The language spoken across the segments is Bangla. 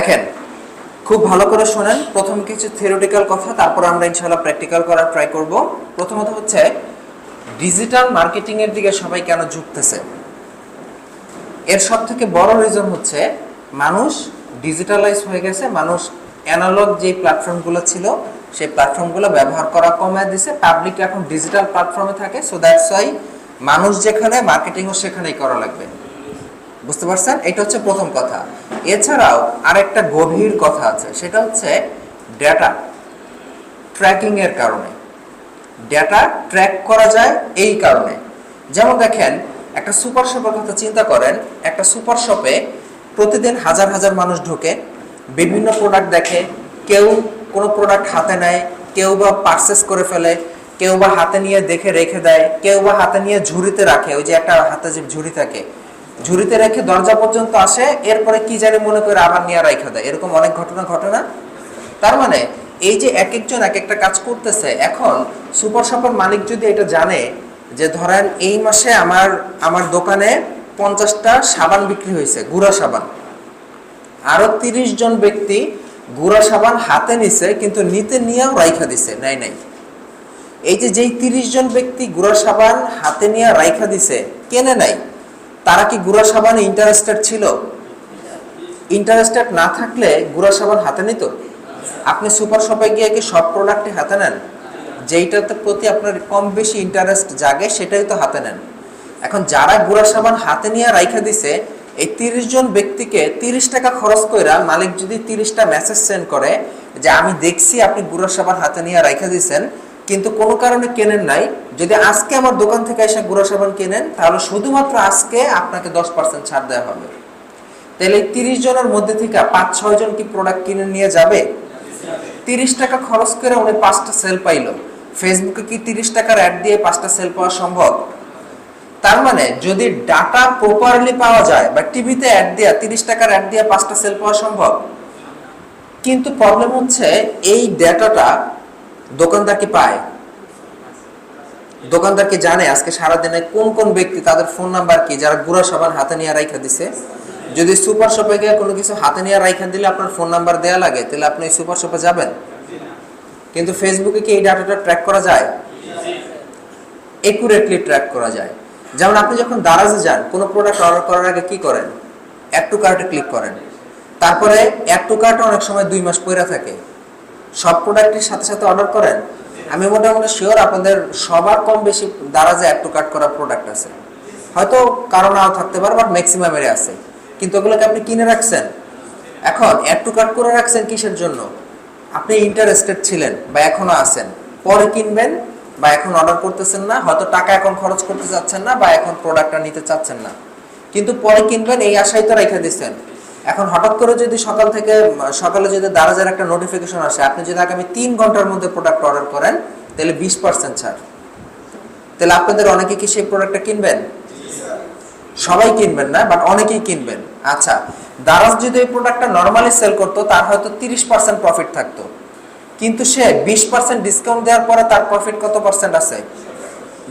দেখেন, খুব ভালো করে শোনেন। প্রথম কিছু থিওরিটিক্যাল কথা, তারপর আমরা ইনশাআল্লাহ প্র্যাকটিক্যাল করার ট্রাই করব। প্রথমত হচ্ছে ডিজিটাল মার্কেটিং এর দিকে সবাই কেন ঝুঁকতেছে। এর সবথেকে বড় রিজন হচ্ছে মানুষ ডিজিটালাইজ হয়ে গেছে। মানুষ অ্যানালগ যে প্ল্যাটফর্মগুলো ছিল সেই প্ল্যাটফর্মগুলো ব্যবহার করা কমায় দিয়েছে। পাবলিক এখন ডিজিটাল প্ল্যাটফর্মে থাকে। সো দ্যাটস ওয়াই মানুষ যেখানে, মার্কেটিংও সেখানেই করা লাগবে। বুঝতে পারছেন? এটা হচ্ছে প্রথম কথা। এছাড়াও আরেকটা গভীর কথা আছে, সেটা হচ্ছে ডেটা ট্র্যাকিং এর কারণে। ডেটা ট্র্যাক করা যায় এই কারণে। যেমন দেখেন, একটা সুপার শপের কথা চিন্তা করেন। একটা সুপার শপে প্রতিদিন হাজার হাজার মানুষ ঢোকে, বিভিন্ন প্রোডাক্ট দেখে। কেউ কোনো প্রোডাক্ট হাতে নেয়, কেউ বা পারচেস করে ফেলে, কেউ বা হাতে নিয়ে দেখে রেখে দেয়, কেউ বা হাতে নিয়ে ঝুড়িতে রাখে। ওই যে একটা হাতে যে ঝুড়ি থাকে, ঝুড়িতে রেখে দরজা পর্যন্ত আসে, এরপরে কি জানি মনে করে আবার নিয়ে রাখা দেয়। এরকম অনেক ঘটনা ঘটে না? তার মানে এই যে এক একজন এক একটা কাজ করতেছে। এখন সুপার শপের মালিক যদি এটা জানে যে ধরেন এই মাসে আমার দোকানে 50টা সাবান বিক্রি হয়েছে, গুঁড়া সাবান, আরো 30 জন ব্যক্তি গুঁড়া সাবান হাতে নিছে, কিন্তু নিতে নিয়েও রাইখা দিছে, নাই। এই যে যেই 30 জন ব্যক্তি গুঁড়া সাবান হাতে নিয়ে রাইখা দিছে, কেনে নাই, তারা কি গুঁড়া সাবানে ইন্টারেস্টেড ছিল? ইন্টারেস্টেড না থাকলে গুঁড়া সাবান হাতে নিত? আপনি সুপার শপে গিয়ে কি সব প্রোডাক্টে হাতে নেন? যেইটাতে প্রতি আপনার কম বেশি ইন্টারেস্ট জাগে সেটাই তো হাতে নেন। এখন যারা গুঁড়া সাবান হাতে নিয়ে রাইখা দিছে, এই 30 জন ব্যক্তিকে 30 টাকা খরচ কইরা মালিক যদি 30টা মেসেজ সেন্ড করে যে আমি দেখছি আপনি গুঁড়া সাবান হাতে নিয়ে রাইখা দিছেন, কিন্তু কোনো কারণে কেনেন নাই, যদি আজকে আমার দোকান থেকে এসে গুঁড়া সাবান কেনেন, তাহলে শুধুমাত্র আজকে আপনাকে 10% ছাড় দেওয়া হবে। তাহলে 30 জনের মধ্যে থেকে 5-6 জন কি প্রোডাক্ট কিনে নিয়ে যাবে? 30 টাকা খরচ করে উনি 5টা সেল পাইলো। ফেসবুকে কি 30 টাকার অ্যাড দিয়ে 5টা সেল পাওয়া সম্ভব? তার মানে যদি ডাটা প্রপারলি পাওয়া যায়, বা টিভিতে অ্যাড দিয়া 30 টাকার অ্যাড দিয়ে 5টা সেল পাওয়া সম্ভব। কিন্তু প্রবলেম হচ্ছে এই ডেটাটা দোকানদার কি পায়? দোকানদার কি জানে আজকে সারাদিনে কোন কোন ব্যক্তি, তাদের ফোন নাম্বার কি, যারা গুঁড়া সাবান হাতে নিয়ে রাইখা দিছে? যদি সুপার শপে গিয়ে কোনো কিছু হাতে নিয়ে রাইখা দিলে আপনার ফোন নাম্বার দেয়া লাগে, তাহলে আপনি সুপার শপে যাবেন? কিন্তু ফেসবুকে কি এই ডাটাটা ট্র্যাক করা যায়? একুরেটলি ট্র্যাক করা যায়। যেমন আপনি যখন দারাজে যান, কোনো প্রোডাক্ট অর্ডার করার আগে কি করেন? অ্যাড টু কার্টে ক্লিক করেন। তারপরে অ্যাড টু কার্ট অনেক সময় 2 মাস পড়ে থাকে। সব প্রোডাক্টের সাথে সাথে অর্ডার করেন? আমি মোটামুটি শিওর আপনাদের সবার কম বেশি দারাজে অ্যাড টু কার্ট করা প্রোডাক্ট আছে। হয়তো কারো নাও থাকতে পারে, বাট ম্যাক্সিমামেরই আছে। কিন্তু ওগুলোকে আপনি কিনে রাখছেন। এখন অ্যাড টু কার্ট করে রাখছেন কিসের জন্য? আপনি ইন্টারেস্টেড ছিলেন বা এখনো আছেন, পরে কিনবেন, বা এখন অর্ডার করতেছেন না, হয়তো টাকা এখন খরচ করতে চাচ্ছেন না, বা এখন প্রোডাক্টটা নিতে চাচ্ছেন না, কিন্তু পরে কিনবেন এই আশায় তো রেখে দিচ্ছেন। এখন হঠাৎ করে যদি সকালে যদি দারাজের একটা নোটিফিকেশন আসে, আপনি যদি আগামী 3 ঘন্টার মধ্যে প্রোডাক্ট অর্ডার করেন, তাহলে 20% ছাড়। তাহলে আপনাদের অনেকে কি সেই প্রোডাক্টটা কিনবেন? সবাই কিনবেন না, বাট অনেকেই কিনবেন। আচ্ছা, দারাজ যদি এই প্রোডাক্টটা নরমালি সেল করতো, তার হয়তো 30% প্রফিট থাকতো, কিন্তু সে 20% ডিসকাউন্ট দেওয়ার পরে তার প্রফিট কত পার্সেন্ট আছে?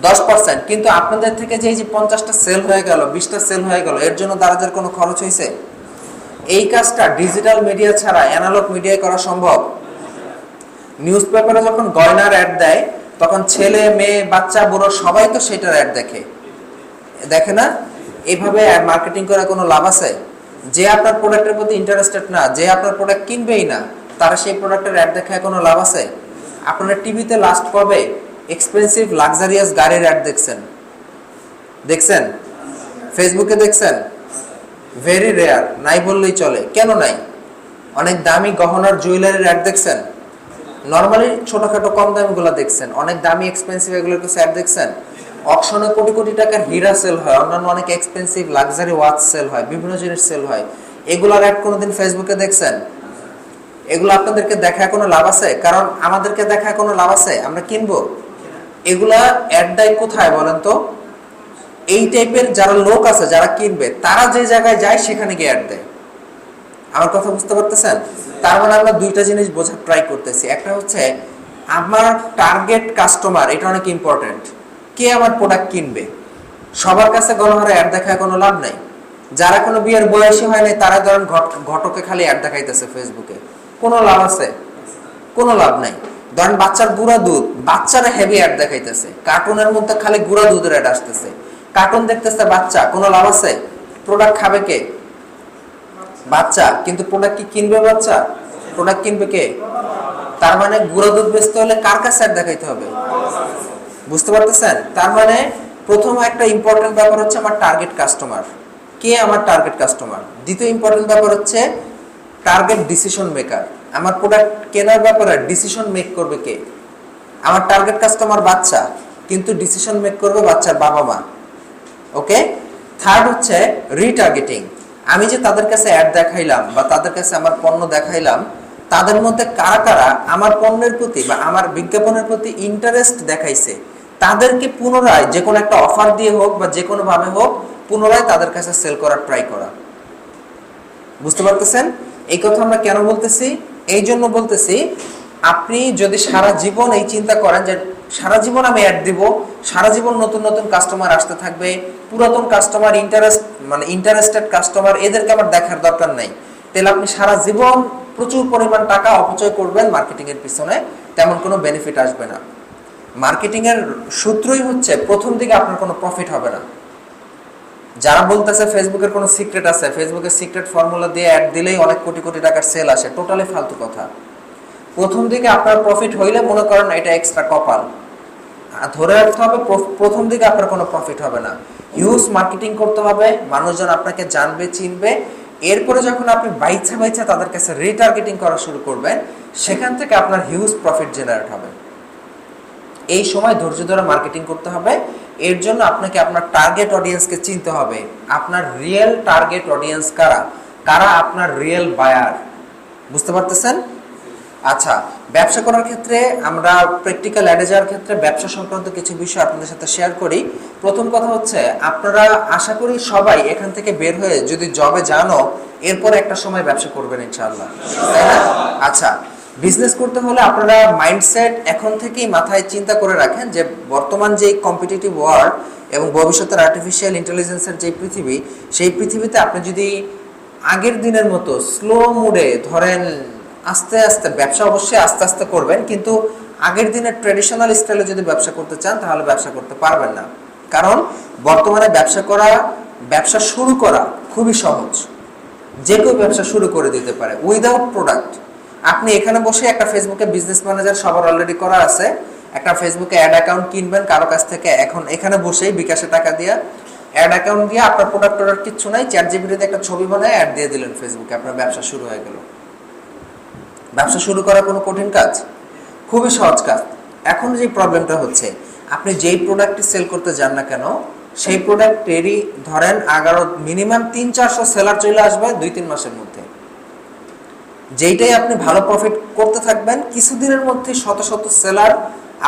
10%। কিন্তু আপনাদের থেকে যে 50টা সেল হয়ে গেল, 20টা সেল হয়ে গেল, এর জন্য দারাজের কোনো খরচ হয়েছে? এই কাজটা ডিজিটাল মিডিয়া ছাড়া অ্যানালগ মিডিয়ায় করা সম্ভব। নিউজ পেপারে যখন গয়নার অ্যাড দেয়, তখন ছেলে মেয়ে বাচ্চা বুড়ো সবাই তো সেটার অ্যাড দেখে না? এইভাবে মার্কেটিং করে কোনো লাভ আছে? যে আপনার প্রোডাক্টের প্রতি ইন্টারেস্টেড না, যে আপনার প্রোডাক্ট কিনবেই না, তারা সেই প্রোডাক্টের অ্যাড দেখায় কোনো লাভ আছে? আপনারা টিভিতে লাস্ট কবে এক্সপেন্সিভ লাক্সারিয়াস গাড়ির অ্যাড দেখছেন? ফেসবুকে দেখছেন? ভেরি রেয়ার, নাই বললেই চলে। কেন নাই? অনেক দামি গহনার জুয়েলারির অ্যাড দেখছেন? নর্মালি ছোটখাটো কম দামিগুলো দেখছেন। অনেক দামি এক্সপেন্সিভ এগুলোর কিছু অ্যাড দেখছেন? অকশনে কোটি কোটি টাকার হীরা সেল হয়, অন্যান্য অনেক এক্সপেন্সিভ লাক্সারি ওয়াচ সেল হয়, বিভিন্ন জিনিস সেল হয়। এগুলোর অ্যাড কোনোদিন ফেসবুকে দেখছেন? এগুলো আপনাদেরকে দেখায় কোনো লাভ আছে? কারণ আমাদেরকে দেখায় কোনো লাভ আছে? আমরা কিনবো? এগুলা অ্যাড দেয় কোথায় বলেন তো? এই টাইপের যারা লোক আছে, যারা কিনবে, তারা যে জায়গায় যায় সেখানে গিয়ে অ্যাড দেয়। আমার কথা বুঝতে পারতেছেন? তার মানে আমরা দুইটা জিনিস বোঝার ট্রাই করতেছি। একটা হচ্ছে আমার টার্গেট কাস্টমার, এটা অনেক ইম্পর্টেন্ট। কে আমার প্রোডাক্ট কিনবে? সবার কাছে গণহারে অ্যাড দেখায় কোনো লাভ নাই। যারা কোনো বিয়ের বয়সী হয় নাই তারা ধরেন ঘটকে খালি অ্যাড দেখাইতেছে ফেসবুকে, কোনো লাভ আছে? কোনো লাভ নাই। ধরেন বাচ্চার গুঁড়া দুধ, বাচ্চারা হেভি অ্যাড দেখাইতেছে, কার্টুনের মধ্যে খালি গুঁড়া দুধের অ্যাড আসতেছে, কার্টুন দেখতেছে বাচ্চা, কোনো লাভ আছে? প্রোডাক্ট খাবে কে? বাচ্চা। কিন্তু প্রোডাক্ট কি কিনবে বাচ্চা? প্রোডাক্ট কিনবে কে? তার মানে গুঁড়া দুধ বেচতে হলে কার কাছে অ্যাড দেখাইতে হবে? বুঝতে পারতেছেন? তার মানে প্রথম একটা ইম্পর্টেন্ট ব্যাপার হচ্ছে আমার টার্গেট কাস্টমার কে, আমার টার্গেট কাস্টমার। দ্বিতীয় ইম্পর্টেন্ট ব্যাপার হচ্ছে টার্গেট ডিসিশন মেকার। আমার প্রোডাক্ট কেনার ব্যাপারে ডিসিশন মেক করবে কে? আমার টার্গেট কাস্টমার বাচ্চা, কিন্তু ডিসিশন মেক করবে বাচ্চার বাবা মা। ওকে। থার্ড হচ্ছে রিটার্গেটিং। আমি যে তাদের কাছে অ্যাড দেখাইলাম বা তাদের কাছে আমার পণ্য দেখাইলাম, তাদের মধ্যে কারা কারা আমার পণ্যের প্রতি বা আমার বিজ্ঞাপনের প্রতি ইন্টারেস্ট দেখাইছে, তাদেরকে পুনরায় যে কোনো একটা অফার দিয়ে হোক বা যে কোনো ভাবে হোক পুনরায় তাদের কাছে সেল করার ট্রাই করা। বুঝতে পারতেছেন? এই কথা আমরা কেন বলতেছি? এই জন্য বলতেছি, আপনি যদি সারা জীবন এই চিন্তা করেন যে সারা জীবন আমি অ্যাড দিব, সারা জীবন নতুন নতুন কাস্টমার আসতে থাকবে, পুরাতন কাস্টমার ইন্টারেস্টেড কাস্টমার এদেরকে আমার দেখার দরকার নাই, তাহলে আপনি সারা জীবন প্রচুর পরিমাণ টাকা অপচয় করবেন মার্কেটিং এর পিছনে, তেমন কোনো বেনিফিট আসবে না। মার্কেটিং এর সূত্রই হচ্ছে প্রথম দিকে আপনার কোনো প্রফিট হবে না। যারা বলতেছে ফেসবুকের কোনো সিক্রেট আছে, ফেসবুকের সিক্রেট ফর্মুলা দিয়ে অ্যাড দিলেই অনেক কোটি কোটি টাকার সেল আসে, টোটালি ফালতু কথা। প্রথম দিকে আপনার প্রফিট হইলে মনে করেন এটা এক্সট্রা কপাল, ধরে রাখতে হবে প্রথম দিকে আপনার কোনো প্রফিট হবে না। হিউজ মার্কেটিং করতে হবে, মানুষজন আপনাকে জানবে, চিনবে। এরপরে যখন আপনি বাইচা তাদের কাছে রিটার্গেটিং করা শুরু করবেন, সেখান থেকে আপনার হিউজ প্রফিট জেনারেট হবে। এই সময় ধৈর্য ধরে মার্কেটিং করতে হবে। এর জন্য আপনাকে আপনার টার্গেট অডিয়েন্সকে চিনতে হবে। আপনার রিয়েল টার্গেট অডিয়েন্স কারা, কারা আপনার রিয়েল বায়ার। বুঝতে পারতেছেন? আচ্ছা, ব্যবসা করার ক্ষেত্রে আমরা প্র্যাকটিক্যাল অ্যাডে যাওয়ার ক্ষেত্রে ব্যবসা সংক্রান্ত কিছু বিষয় আপনাদের সাথে শেয়ার করি। প্রথম কথা হচ্ছে, আপনারা আশা করি সবাই এখান থেকে বের হয়ে যদি জবে জানো, এরপর একটা সময় ব্যবসা করবেন ইনশাআল্লাহ, তাই না? আচ্ছা, বিজনেস করতে হলে আপনারা মাইন্ডসেট এখন থেকেই মাথায় চিন্তা করে রাখেন যে বর্তমান যে কম্পিটিটিভ ওয়ার্ল্ড এবং ভবিষ্যতের আর্টিফিশিয়াল ইন্টেলিজেন্সের যে পৃথিবী, সেই পৃথিবীতে আপনি যদি আগের দিনের মতো স্লো মুডে ধরেন আস্তে আস্তে ব্যবসা, অবশ্যই আস্তে আস্তে করবেন, কিন্তু আগের দিনের ট্র্যাডিশনাল স্টাইলে যদি ব্যবসা করতে চান তাহলে ব্যবসা করতে পারবেন না। কারণ বর্তমানে ব্যবসা শুরু করা খুবই সহজ, যে কেউ ব্যবসা শুরু করে দিতে পারে উইদাউট প্রোডাক্ট। আপনি এখানে বসে একটা ফেসবুকে বিজনেস ম্যানেজার সবার অলরেডি করা আছে, একটা ফেসবুকে অ্যাড অ্যাকাউন্ট কিনবেন কারো কাছ থেকে, এখন এখানে বসেই বিকাশে টাকা দিয়ে অ্যাড অ্যাকাউন্ট দিয়ে আপনার প্রোডাক্ট কিচ্ছু নাই, চ্যাট জিপিটিতে একটা ছবি বানায় অ্যাড দিয়ে দিলেন ফেসবুকে, আপনার ব্যবসা শুরু হয়ে গেল। ব্যবসা শুরু করা কোনো কঠিন কাজ? খুবই সহজ কাজ। এখন যে প্রবলেমটা হচ্ছে, আপনি যেই প্রোডাক্টটি সেল করতে যান না কেন, সেই প্রোডাক্টেরই ধরেন মিনিমাম 300-400 সেলার চলে আসবে 2-3 মাসের মধ্যে। যেইটাই আপনি ভালো প্রফিট করতে থাকবেন, কিছুদিনের মধ্যে শত শত সেলার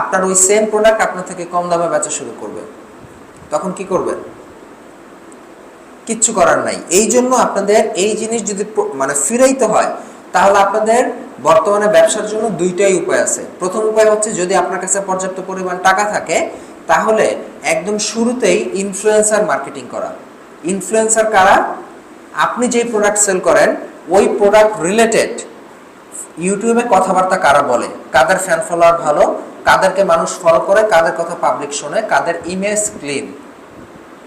আপনার ওই সেম প্রোডাক্ট আপনার থেকে কম দামে বেচা শুরু করবে। তখন কি করবেন? কিচ্ছু করার নাই। এই জন্য আপনাদের এই জিনিস যদি ফিরাইতে হয়, তাহলে আপনাদের বর্তমানে ব্যবসার জন্য দুইটাই উপায় আছে। প্রথম উপায় হচ্ছে, যদি আপনার কাছে পর্যাপ্ত পরিমাণ টাকা থাকে, তাহলে একদম শুরুতেই ইনফ্লুয়েন্সার মার্কেটিং করা। ইনফ্লুয়েন্সার কারা? আপনি যেই প্রোডাক্ট সেল করেন ওই প্রোডাক্ট রিলেটেড ইউটিউবে কথাবার্তা কারা বলে, কাদের ফ্যান ফলোয়ার ভালো, কাদেরকে মানুষ ফলো করে, কাদের কথা পাবলিক শোনে, কাদের ইমেজ ক্লিন।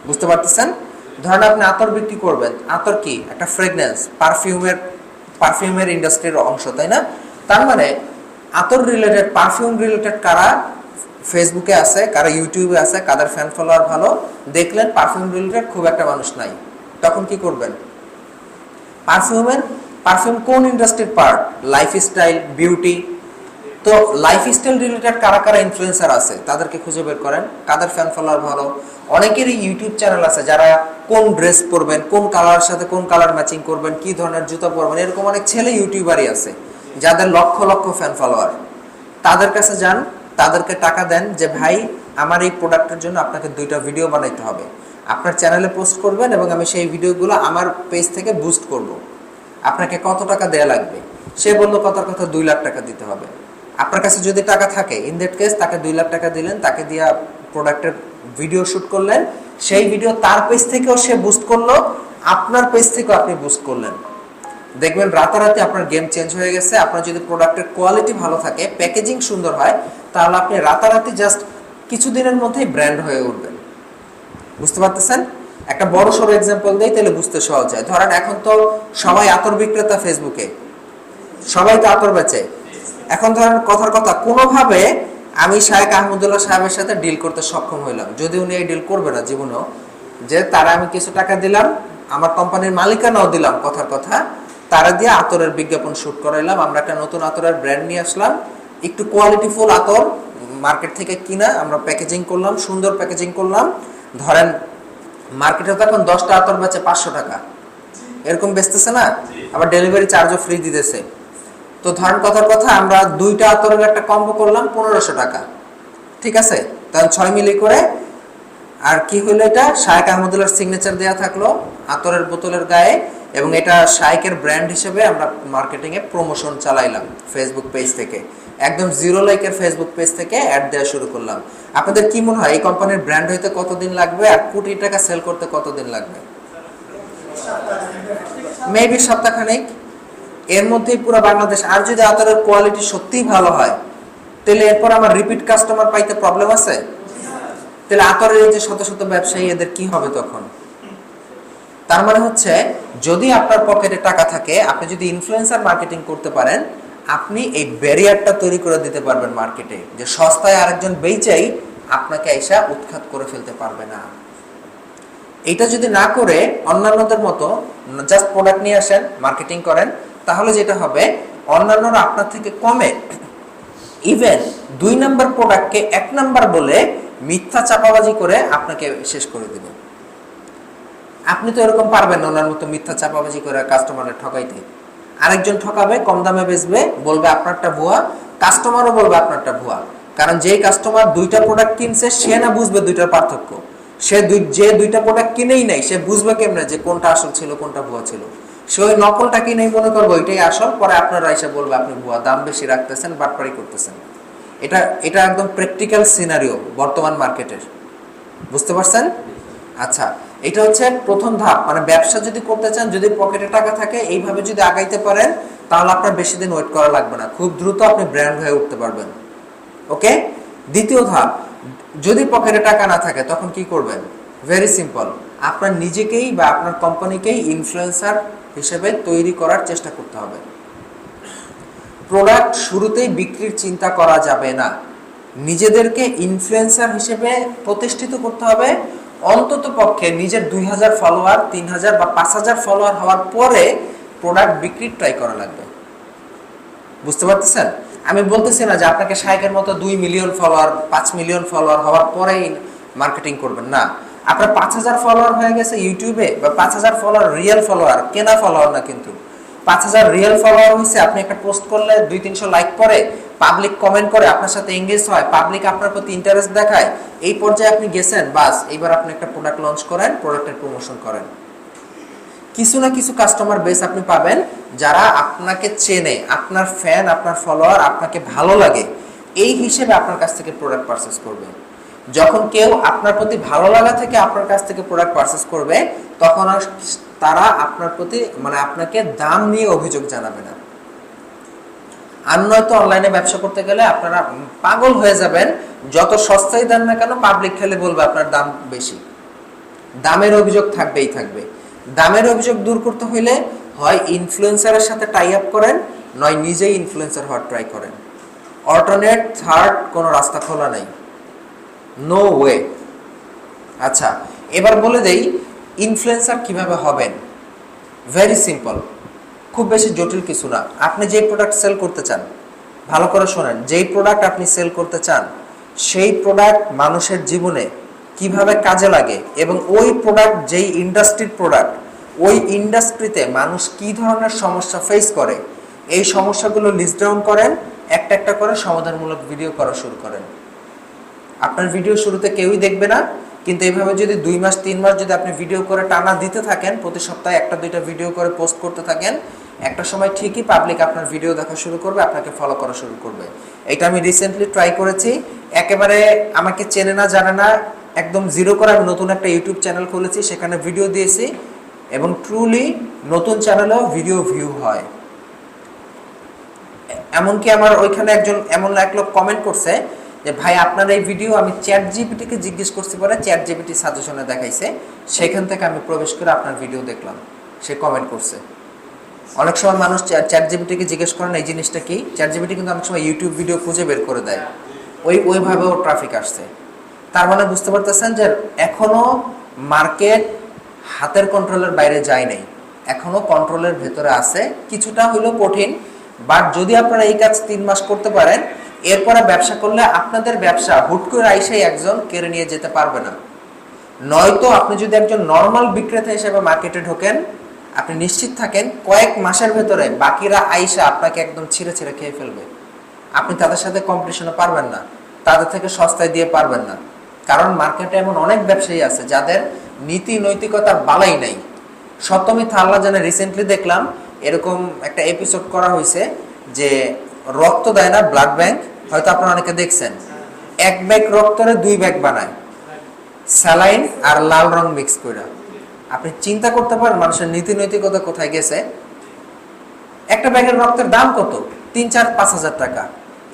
বুঝতে পারতেছেন? ধরেন আপনি আতর বিক্রি করবেন, আতর কি? একটা ফ্রেগনেন্স, পারফিউমের ইন্ডাস্ট্রির অংশ, তাই না? তার মানে আতর রিলেটেড, পারফিউম রিলেটেড কারা ফেসবুকে আছে, কারা ইউটিউবে আছে, কাদের ফ্যান ফলোয়ার ভালো, দেখলেন পারফিউম রিলেটেড খুব একটা মানুষ নাই, তখন কি করবেন? পারফিউম কোন ইন্ডাস্ট্রির পার্ট? Lifestyle, beauty. তো লাইফস্টাইল রিলেটেড কারা কারা ইনফ্লুয়েন্সার আছে তাদেরকে খুঁজে বের করেন, কাদের ফ্যান ফলোয়ার ভালো। অনেকেরই ইউটিউব চ্যানেল আছে যারা কোন ড্রেস পরবেন, কোন কালার সাথে কোন কালার ম্যাচিং করবেন, কি ধরনের জুতা পরবেন, এরকম অনেক ছেলে ইউটিউবারই আছে যাদের লক্ষ লক্ষ ফ্যান ফলোয়ার। তাদের কাছে যান, তাদেরকে টাকা দেন যে ভাই আমার এই প্রোডাক্টের জন্য আপনাকে 2টা ভিডিও বানাইতে হবে, আপনার চ্যানেলে পোস্ট করবেন এবং আমি সেই ভিডিওগুলো আমার পেজ থেকে বুস্ট করব, আপনাকে কত টাকা দেয়া লাগবে? সে বললো কথা 2 লাখ টাকা দিতে হবে। আপনার কাছে যদি টাকা থাকে, ইন দ্যাট কেস তাকে 2 লাখ টাকা দিলেন, তাকে দিয়া প্রোডাক্টের ভিডিও শুট করলেন, সেই ভিডিও তার পেজ থেকেও সে বুস্ট করলো, আপনার পেজ থেকে আপনি বুস্ট করলেন, দেখবেন রাতারাতি আপনার গেম চেঞ্জ হয়ে গেছে। আপনার যদি প্রোডাক্টের কোয়ালিটি ভালো থাকে, প্যাকেজিং সুন্দর হয়, তাহলে আপনি রাতারাতি জাস্ট কিছুদিনের মধ্যেই ব্র্যান্ড হয়ে উঠবেন। বুঝতে পারতেছেন? একটা বড় সড়ো এক্সাম্পল দেই, তাহলে বুঝতে সহজ হয়। ধরেন এখন তো সবাই আতর বিক্রেতা, ফেসবুকে সবাই তো আতর বেচে। এখন ধরেন কথার কথা, কোনোভাবে আমি শায়েখ আহমদুল্লাহ সাহেবের সাথে ডিল করতে সক্ষম হইলাম, যদি উনি এই ডিল করবে না জীবনেও, যে তারা আমি কিছু টাকা দিলাম, আমার কোম্পানির মালিকানাও দিলাম, কথার কথা তারা দিয়ে আতরের বিজ্ঞাপন শুট করাইলাম, আমরা একটা নতুন আতরের ব্র্যান্ড নিয়ে আসলাম, একটু কোয়ালিটিফুল আতর মার্কেট থেকে কিনা আমরা প্যাকেজিং করলাম, সুন্দর প্যাকেজিং করলাম। ধরেন মার্কেটে তো এখন 10টা আতর বেচে 500 টাকা, এরকম বেচতেছে না, আবার ডেলিভারি চার্জও ফ্রি দিতেছে। তো ধরেন কথার কথা আমরা 2টা আতরের একটা কম্বো করলাম 1500 টাকা, ঠিক আছে? তখন 6 মিলি করে, আর কি হইলো, এটা শায়েখ আহমদুল্লাহর সিগনেচার দেওয়া থাকলো আতরের বোতলের গায়ে, এবং এটা শায়েকের ব্র্যান্ড হিসেবে আমরা মার্কেটিং এ প্রমোশন চালাইলাম ফেসবুক পেজ থেকে, একদম 0 লাইকের ফেসবুক পেজ থেকে অ্যাড দেওয়া শুরু করলাম। আপনাদের কি মনে হয় এই কোম্পানির ব্র্যান্ড হইতে কতদিন লাগবে, আর কোটি টাকা সেল করতে কতদিন লাগবে? মেবি সপ্তাহখানেক, এর মধ্যেই পুরো বাংলাদেশ। আর যদি আতরের কোয়ালিটি সত্যিই ভালো হয়, তাহলে এরপর আমার রিপিট কাস্টমার পাইতে প্রবলেম আছে? তাহলে আতরের এই যে শত শত ব্যবসায়ী, এদের কি হবে তখন? তার মানে হচ্ছে, যদি আপনার পকেটে টাকা থাকে, আপনি যদি ইনফ্লুয়েন্সার মার্কেটিং করতে পারেন, আপনি এই ব্যারিয়ারটা তৈরি করে দিতে পারবেন মার্কেটে, যে সস্তায় আরেকজন বেচাই আপনাকে এসে উৎখাত করে ফেলতে পারবে না। এটা যদি না করে অন্যান্যদের মতো জাস্ট প্রোডাক্ট নিয়ে আসেন, মার্কেটিং করেন, তাহলে যেটা হবে, অন্যান্যরা আপনার থেকে কমে ইভেন 2 নাম্বার প্রোডাক্টকে 1 নাম্বার বলে মিথ্যা চাপাবাজি করে আপনাকে শেষ করে দিবে। আপনি তো এরকম পারবেন না ওনার মতো মিথ্যা চাপাবাজি করে কাস্টমারের ঠকাইতে। আরেকজন ঠকাবে, কম দামে বেচবে, বলবে আপনারটা ভুয়া, কাস্টমারও বলবে আপনারটা ভুয়া। কারণ যেই কাস্টমার 2টা প্রোডাক্ট কিনছে, সে না বুঝবে 2টার পার্থক্য। সে যে 2টা প্রোডাক্ট কিনেই নাই, সে বুঝবে কেমনে যে কোনটা আসল ছিল কোনটা ভুয়া ছিল? সে ওই নকলটা কিনেই মনে করবে ওইটাই আসল, পরে আপনারা এসে বলবে আপনি ভুয়া, দাম বেশি রাখতেছেন, বাটপারি করতেছেন। এটা একদম প্র্যাকটিক্যাল সিনারিও বর্তমান মার্কেটের। বুঝতে পারছেন? আচ্ছা, এটা হচ্ছে প্রথম ধাপ। মানে ব্যবসা যদি করতে চান, যদি পকেটে টাকা থাকে, এইভাবে যদি আগাইতে পারেন, তাহলে আপনার বেশি দিন ওয়েট করা লাগবে না, খুব দ্রুত আপনি ব্র্যান্ড হয়ে উঠতে পারবেন। ওকে, দ্বিতীয় ধাপ, যদি পকেটে টাকা না থাকে তখন কি করবেন? ভেরি সিম্পল, আপনার নিজেকেই বা আপনার কোম্পানিকেই ইনফ্লুয়েন্সার হিসেবে তৈরি করার চেষ্টা করতে হবে। প্রোডাক্ট শুরুতেই বিক্রির চিন্তা করা যাবে না, নিজেদেরকে ইনফ্লুয়েন্সার হিসেবে প্রতিষ্ঠিত করতে হবে। অন্তত পক্ষে নিজের 2000 ফলোয়ার, 3000 বা 5000 ফলোয়ার হওয়ার পরে প্রোডাক্ট বিক্রি ট্রাই করা লাগবে। বুঝতে পারতেছেন? আমি বলতেছি না যে আপনাকে শায়েকের মতো 2 মিলিয়ন ফলোয়ার, 5 মিলিয়ন ফলোয়ার হওয়ার পরেই মার্কেটিং করবেন না। আপনার 5000 ফলোয়ার হয়ে গেছে ইউটিউবে, বা 5000 ফলোয়ার রিয়েল ফলোয়ার, কেনা ফলোয়ার না, কিন্তু 5000 রিয়েল ফলোয়ার হয়েছে। আপনি একটা পোস্ট করলে 200-300 লাইক করে, পাবলিক কমেন্ট করে, আপনার সাথে এঙ্গেজ হয়, পাবলিক আপনার প্রতি ইন্টারেস্ট দেখায়, এই পর্যায়ে আপনি গেছেন, বাস এইবার আপনি একটা প্রোডাক্ট লঞ্চ করেন, প্রোডাক্টের প্রমোশন করেন। কিছু না কিছু কাস্টমার বেস আপনি পাবেন যারা আপনাকে চেনে, আপনার ফ্যান, আপনার ফলোয়ার, আপনাকে ভালো লাগে, এই হিসেবে আপনার কাছ থেকে প্রোডাক্ট পারচেজ করবে। যখন কেউ আপনার প্রতি ভালো লাগা থেকে আপনার কাছ থেকে প্রোডাক্ট পারচেজ করবে, তখন আর তারা আপনার প্রতি মানে আপনাকে দাম নিয়ে অভিযোগ জানাবে না। আর নয়তো অনলাইনে ব্যবসা করতে গেলে আপনারা পাগল হয়ে যাবেন, যত সস্তাই দেন না কেন পাবলিক খেলে বলবে আপনার দাম বেশি। দামের অভিযোগ থাকবেই থাকবে। দামের অভিযোগ দূর করতে হইলে হয় ইনফ্লুয়েন্সারের সাথে টাই আপ করেন, নয় নিজেই ইনফ্লুয়েন্সার হওয়ার ট্রাই করেন। অল্টারনেট থার্ড কোনো রাস্তা খোলা নাই, নো ওয়ে। আচ্ছা, এবার বলে দেই ইনফ্লুয়েন্সার কিভাবে হবেন। ভেরি সিম্পল, খুব বেশি জটিল কিছু না। আপনি যেই প্রোডাক্ট সেল করতে চান, ভালো করে শোনেন, যেই প্রোডাক্ট আপনি সেল করতে চান, সেই প্রোডাক্ট মানুষের জীবনে কিভাবে কাজে লাগে, এবং ওই প্রোডাক্ট যেই ইন্ডাস্ট্রির প্রোডাক্ট, ওই ইন্ডাস্ট্রিতে মানুষ কি ধরনের সমস্যা ফেস করে, এই সমস্যাগুলো লিস্ট ডাউন করেন, একটা একটা করে সমাধানমূলক ভিডিও করা শুরু করেন। আপনার ভিডিও শুরুতে কেউই দেখবে না, কিন্তু এইভাবে যদি 2 মাস 3 মাস যদি আপনি ভিডিও করে টানা দিতে থাকেন, প্রতি সপ্তাহে 1-2টা ভিডিও করে পোস্ট করতে থাকেন, একটা সময় ঠিকই পাবলিক আপনার ভিডিও দেখা শুরু করবে, আপনাকে ফলো করা শুরু করবে। এটা আমি রিসেন্টলি ট্রাই করেছি। একেবারে আমাকে চেনে না, জানে না, একদম জিরো করে আমি নতুন একটা ইউটিউব চ্যানেল খুলেছি, সেখানে ভিডিও দিয়েছি, এবং ট্রুলি নতুন চ্যানেলেও ভিডিও ভিউ হয়। এমনকি আমার ওইখানে এমন এক লোক কমেন্ট করছে যে ভাই আপনার এই ভিডিও আমি চ্যাট জিপিটিকে জিজ্ঞেস করছি, পরে চ্যাট জিপিটি সাজেশনে দেখাইছে, সেখান থেকে আমি প্রবেশ করে আপনার ভিডিও দেখলাম। সে কমেন্ট করছে। অনেক সময় মানুষ চ্যাট জিপিটিকে জিজ্ঞেস করেন এই জিনিসটা কি, চ্যাট জিপিটি কিন্তু অনেক সময় ইউটিউব ভিডিও খুঁজে বের করে দেয়, ওইভাবেও ট্রাফিক আসছে। তার মানে বুঝতে পারতেছেন যে এখনো মার্কেট হাতের কন্ট্রোলের বাইরে যায় নাই, এখনো কন্ট্রোলের ভেতরে আছে। কিছুটা হলেও কঠিন, বাট যদি আপনারা এই কাজ 3 মাস করতে পারেন, এরপরে ব্যবসা করলে আপনাদের ব্যবসা হুট করে আইসাই একজন কেড়ে নিয়ে যেতে পারবে না। নয়তো আপনি যদি একজন নর্মাল বিক্রেতা হিসেবে মার্কেটে ঢোকেন, আপনি নিশ্চিত থাকেন কয়েক মাসের ভেতরে বাকিরা আইসা আপনাকে একদম ছিঁড়ে ছিঁড়ে খেয়ে ফেলবে। আপনি তাদের সাথে কম্পিটিশনে পারবেন না, তাদের থেকে সস্তায় দিয়ে পারবেন না। কারণ মার্কেটে এমন অনেক ব্যবসায়ী আছে যাদের নীতি নৈতিকতার বালাই নাই। সত্যমি আল্লাহ জানে, রিসেন্টলি দেখলাম এরকম একটা এপিসোড করা হয়েছে যে রক্ত দেয় না, ব্লাড ব্যাংক, হয়তো আপনারা অনেকে দেখছেন। 1 ব্যাগ রক্তরে 2 ব্যাগ বানায়, স্যালাইন আর লাল রং মিক্স করে। আপনি চিন্তা করতে পারেন মানুষের নীতি নৈতিকতা কোথায় গেছে। একটা ব্যাগের রক্তের দাম কত? 3-4-5 হাজার টাকা।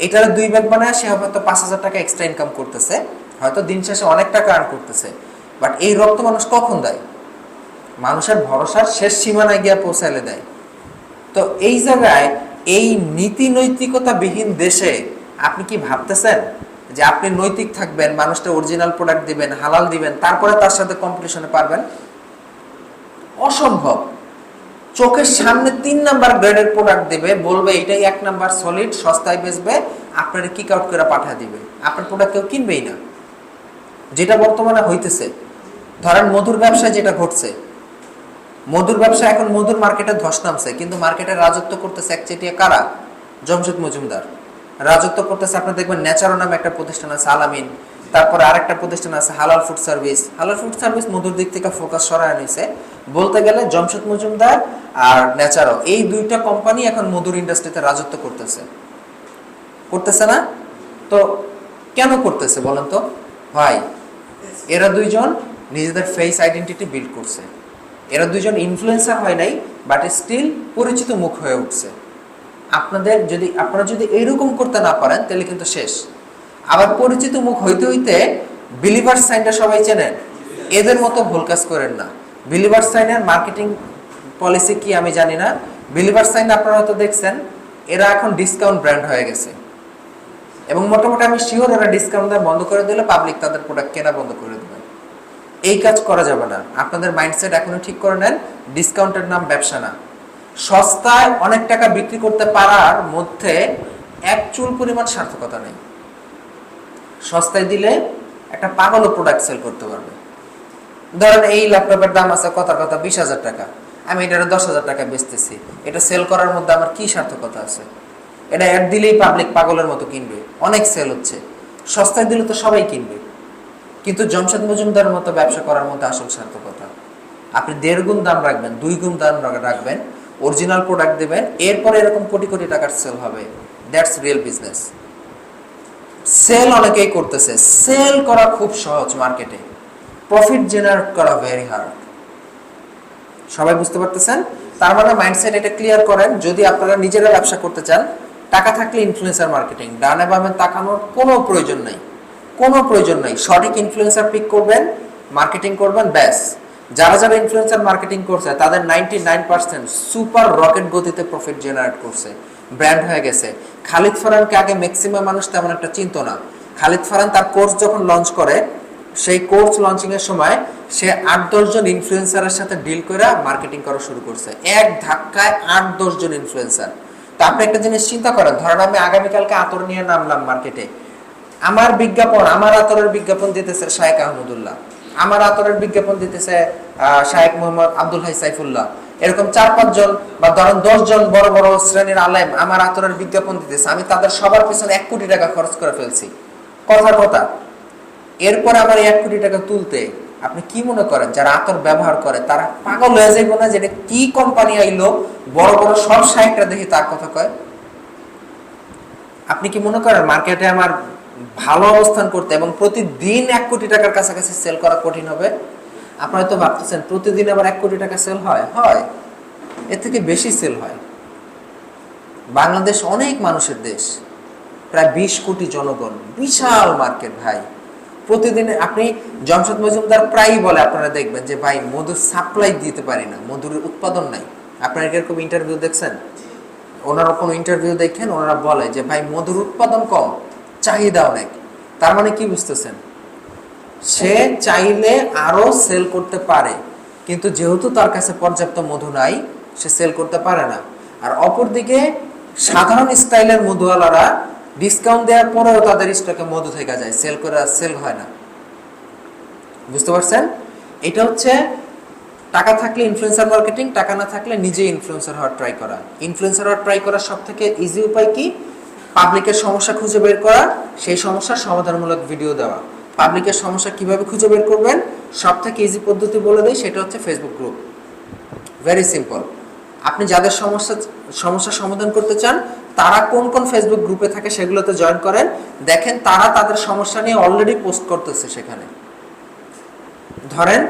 এটার 2 ব্যাগ বানায় সে হয়তো 5 হাজার টাকা এক্সট্রা ইনকাম করতেছে, হয়তো দিন শেষে অনেক টাকা আর্ন করতেছে। বাট এই রক্ত মানুষ কখন দেয়? মানুষের ভরসার শেষ সীমানায় গিয়ে পৌঁছালে দেয়। তো এই জায়গায় এই নীতি নৈতিকতা বিহীন দেশে আপনি কি ভাবতেছেন যে আপনি নৈতিক থাকবেন, মানুষটা অরিজিনাল প্রোডাক্ট দিবেন, হালাল দিবেন, তারপরে তার সাথে কম্পিটিশনে পারবেন? অসম্ভব। চোখের সামনে 3 নাম্বার গ্রেডের প্রোডাক্ট দিবে, বলবে এটাই 1 নাম্বার সলিড, সস্তায় বেচবে, আপনারা কিক আউট করে পাঠিয়ে দিবে। আপনার প্রোডাক্ট কেউ কিনবেই না। যেটা বর্তমানে হইতেছে, ধরেন মধুর ব্যবসায় যেটা ঘটছে, মধুর ব্যবসা এখন মধুর মার্কেটে ধস নামছে, কিন্তু মার্কেটে রাজত্ব করতেছে একচেটিয়া কারা? জমশেদ মজুমদার। রাজত্ব করতেছে, আপনি দেখবেন ন্যাচারো নামে একটা প্রতিষ্ঠান আছে, আলামিন, তারপরে আরেকটা প্রতিষ্ঠান আছে হালাল ফুড সার্ভিস। হালাল ফুড সার্ভিস মধুর দিক থেকে ফোকাস সরায় নিছে। বলতে গেলে জমশেদ মজুমদার আর ন্যাচারো, এই 2টা কোম্পানি এখন মধুর ইন্ডাস্ট্রিতে রাজত্ব করতেছে না? তো কেন করতেছে বলেন তো ভাই? এরা 2জন নিজেদের ফেস আইডেন্টিটি বিল্ড করছে। এরা 2জন ইনফ্লুয়েন্সার হয় নাই, বাট স্টিল পরিচিত মুখ হয়ে উঠছে। আপনারা যদি এইরকম করতে না পারেন তাহলে কিন্তু শেষ। আবার পরিচিত মুখ হইতে হইতে বিলিভার্স সাইনটা সবাই চেনেন, এদের মতো ভুল কাজ করেন না। বিলিভার্স সাইনের মার্কেটিং পলিসি কি আমি জানি না। বিলিভার্স সাইন আপনারা হয়তো দেখছেন, এরা এখন ডিসকাউন্ট ব্র্যান্ড হয়ে গেছে, এবং মোটামুটি আমি শিওর ওরা ডিসকাউন্ট দেওয়া বন্ধ করে দিলে পাবলিক তাদের প্রোডাক্ট কেনা বন্ধ করে দেবে। এই কাজ করা যাবে না। আপনাদের মাইন্ডসেট এখনো ঠিক করে নেন, ডিসকাউন্টের নাম ব্যবসা না। সস্তায় অনেক টাকা বিক্রি করতে পারার মধ্যে এক চুল পরিমাণ সার্থকতা নেই। সস্তায় দিলে একটা পাগলও প্রোডাক্ট সেল করতে পারবে। ধরেন এই ল্যাপটপের দাম আছে কথা 20,000 টাকা, আমি এটা 10,000 টাকা বেচতেছি, এটা সেল করার মধ্যে আমার কি সার্থকতা আছে? এটা অ্যাড দিলেই পাবলিক পাগলের মতো কিনবে, অনেক সেল হচ্ছে। সস্তায় দিলে তো সবাই কিনবে। কিন্তু জমশেদ মজুমদারের মতো ব্যবসা করার মধ্যে আসল সার্থকতা, আপনি 1.5 গুণ দাম রাখবেন, 2 গুণ দাম রাখবেন, অরিজিনাল প্রোডাক্ট দেবেন, এরপরে এরকম কোটি কোটি টাকার সেল হবে। That's real business. সেল অনেকেই করতেছে, সেল করা খুব সহজ, মার্কেটে প্রফিট জেনারেট করা ভেরি হার্ড। সবাই বুঝতে পারতেছেন? তার মানে মাইন্ডসেট এটা ক্লিয়ার করেন। যদি আপনারা নিজেরা ব্যবসা করতে চান, টাকা থাকলে ইনফ্লুয়েন্সার মার্কেটিং, ডানে বামে তাকানোর কোনো প্রয়োজন নাই, কোনো প্রয়োজন নাই। সঠিক ইনফ্লুয়েন্সার পিক করবেন, মার্কেটিং করবেন, ব্যাস। যারা যারা ইনফ্লুয়েন্সার মার্কেটিং করছে তাদের 99% সুপার রকেট গতিতে প্রফিট জেনারেট করছে, ব্র্যান্ড হয়ে গেছে। খালিদ ফারহানকে আগে ম্যাক্সিমাম মানুষ তেমন একটা চিনত না। খালিদ ফারহান তার কোর্স যখন লঞ্চ করে, সেই কোর্স লঞ্চিং এর সময় সে 8-10 জন ইনফ্লুয়েন্সারের সাথে ডিল করে মার্কেটিং করা শুরু করছে, এক ধাক্কায় 8-10 জন ইনফ্লুয়েন্সার। তো আপনি একটা জিনিস চিন্তা করেন, ধরেন আমি আগামীকালকে আতর নিয়ে নামলাম মার্কেটে, আমার বিজ্ঞাপন, আমার আতরের বিজ্ঞাপন দিতেছে শায়েখ আহমদুল্লাহ, আমার আতরের বিজ্ঞাপন দিতেছে শায়েখ মোহাম্মদ আব্দুল হাই সাইফুল্লাহ, এরকম 4-5 জন বা ধরেন 10 জন বড় বড় শ্রেণীর আলেম আমার আতরের বিজ্ঞাপন দিতেছে। আমি তাদের সবার পিছনে 1 কোটি টাকা খরচ করে ফেলছি, কথা। এরপর আমার 1 কোটি টাকা তুলতে আপনি কি মনে করেন যারা আতর ব্যবহার করে তারা পাগল হয়ে যাইব না? যেটা কি কোম্পানি আইলো, বড় বড় সব শায়েখরা দেখি তার কথা কয়। আপনি কি মনে করেন মার্কেটে আমার ভালো অবস্থান করতে এবং প্রতিদিন 1 কোটি টাকার কাছাকাছি সেল করা কঠিন হবে? আপনারা তো ভাবতেছেন প্রতিদিন আবার 1 কোটি টাকা সেল হয়, হয় এর থেকে বেশি সেল হয়। বাংলাদেশ অনেক মানুষের দেশ, প্রায় 20 কোটি জনগণ, বিশাল মার্কেট ভাই। প্রতিদিন আপনি জমশেদ মজুমদার প্রায়ই বলে, আপনারা দেখবেন যে ভাই মধুর সাপ্লাই দিতে পারি না, মধুর উৎপাদন নাই। আপনারা এরকম ইন্টারভিউ দেখছেন? ওনারা কোনো ইন্টারভিউ দেখেন, ওনারা বলে যে ভাই মধুর উৎপাদন কম, চাহিদা অনেক। তার মানে কি বুঝতেছেন? সে চাইলে আরো সেল করতে পারে, কিন্তু যেহেতু তার কাছে পর্যাপ্ত মধু নাই, সে সেল করতে পারে না। আর অপরদিকে সাধারণ স্টাইলের মধুওয়ালারা ডিসকাউন্ট দেওয়ার পরেও তাদের স্টকে মধু থেকে যায়, সেল হয় না। বুঝতে পারছেন? এটা হচ্ছে টাকা থাকলে ইনফ্লুয়েন্সার মার্কেটিং, টাকা না থাকলে নিজে ইনফ্লুয়েন্সার হওয়ার ট্রাই করা। ইনফ্লুয়েন্সার হওয়ার ট্রাই করার সবথেকে ইজি উপায় কি? পাবলিকের সমস্যা খুঁজে বের করা, সেই সমস্যার সমাধানমূলক ভিডিও দেওয়া। পাবলিকের সমস্যা কিভাবে খুঁজে বের করবেন? সবথেকে ইজি পদ্ধতি বলে দেই, সেটা হচ্ছে ফেসবুক গ্রুপ। Very simple. আপনি যাদের সমস্যা সমাধান করতে চান তারা কোন কোন ফেসবুক গ্রুপে থাকে সেগুলোতে জয়েন করেন, দেখেন তারা তাদের সমস্যা নিয়ে অলরেডি পোস্ট করতেছে সেখানে। ধরেন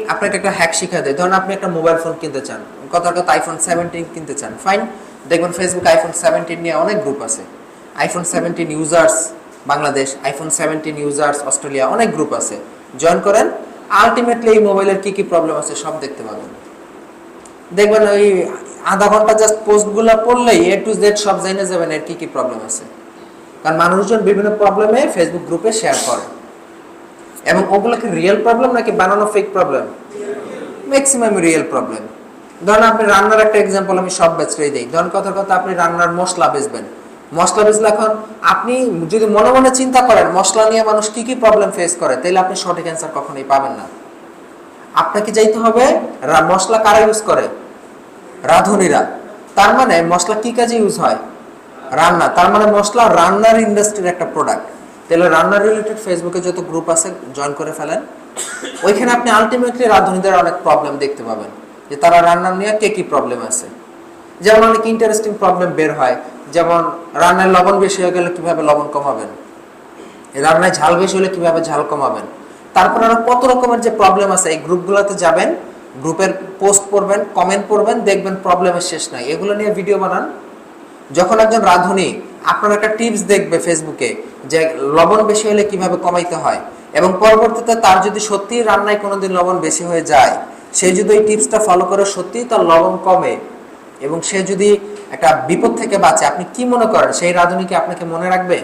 আপনাকে একটা হ্যাক শিখিয়ে দেয়। ধরেন আপনি একটা মোবাইল ফোন কিনতে চান, কথার কথা আইফোন 17 কিনতে চান, ফাইন। দেখবেন ফেসবুক আইফোন 17 নিয়ে অনেক গ্রুপ আছে। IPhone 17 users Bangladesh, iPhone 17 users Australia, অনেক গ্রুপ আছে। জয়েন করেন, আলটিমেটলি এই মোবাইলের কি কি প্রবলেম আছে সব দেখতে পাবেন। দেখবেন ওই আধা ঘন্টা জাস্ট পোস্টগুলো পড়লেই A to Z সব জেনে যাবেন এর কি কি প্রবলেম আছে। কারণ মানুষজন বিভিন্ন প্রবলেমে ফেসবুক গ্রুপে শেয়ার করে, এবং ওগুলো কি রিয়েল প্রবলেম নাকি বানানো fake problem? Maximum real problem. ধরেন আপনি রান্নার একটা এক্সাম্পল আমি সব ব্যাচটাই দিই। ধরেন কথার কথা আপনি রান্নার মশলা বেচবেন, মশলা বেচলে এখন আপনি যদি মনে মনে চিন্তা করেন মশলা নিয়ে মানুষ কি কি প্রবলেম ফেস করে, তাহলে আপনি সঠিক অ্যান্সার কখনোই পাবেন না। আপনাকে যাইতে হবে মশলা কারা ইউজ করে? রাঁধুনিরা। তার মানে মশলা কি কাজে ইউজ হয়? রান্না। তার মানে মশলা রান্নার ইন্ডাস্ট্রির একটা প্রোডাক্ট। তাহলে রান্নার রিলেটেড ফেসবুকে যত গ্রুপ আছে জয়েন করে ফেলেন। ওইখানে আপনি আলটিমেটলি রাঁধুনিদের অনেক প্রবলেম দেখতে পাবেন, যে তারা রান্না নিয়ে কে কি প্রবলেম আছে। যেমন অনেক ইন্টারেস্টিং প্রবলেম বের হয়, যেমন রান্নায় লবণ বেশি হয়ে গেলে কিভাবে লবণ কমাবেন, রান্নায় ঝাল বেশি হলে কিভাবে ঝাল কমাবেন। তারপর আরো কত রকমের যে প্রবলেম আছে, এই গ্রুপগুলোতে যাবেন, গ্রুপের পোস্ট পড়বেন, কমেন্ট পড়বেন, দেখবেন প্রবলেমের শেষ নাই। এগুলো নিয়ে ভিডিও বানান। যখন একজন রাঁধুনি আপনার একটা টিপস দেখবে ফেসবুকে যে লবণ বেশি হলে কিভাবে কমাইতে হয়, এবং পরবর্তীতে তার যদি সত্যি রান্নায় কোনোদিন লবণ বেশি হয়ে যায়, সে যদি ওই টিপসটা ফলো করে সত্যি তার লবণ কমে এবং সে যদি একটা বিপদ থেকে বাঁচে, আপনি কি মনে করেন সেই রাঁধুনিকে আপনাকে মনে রাখবে?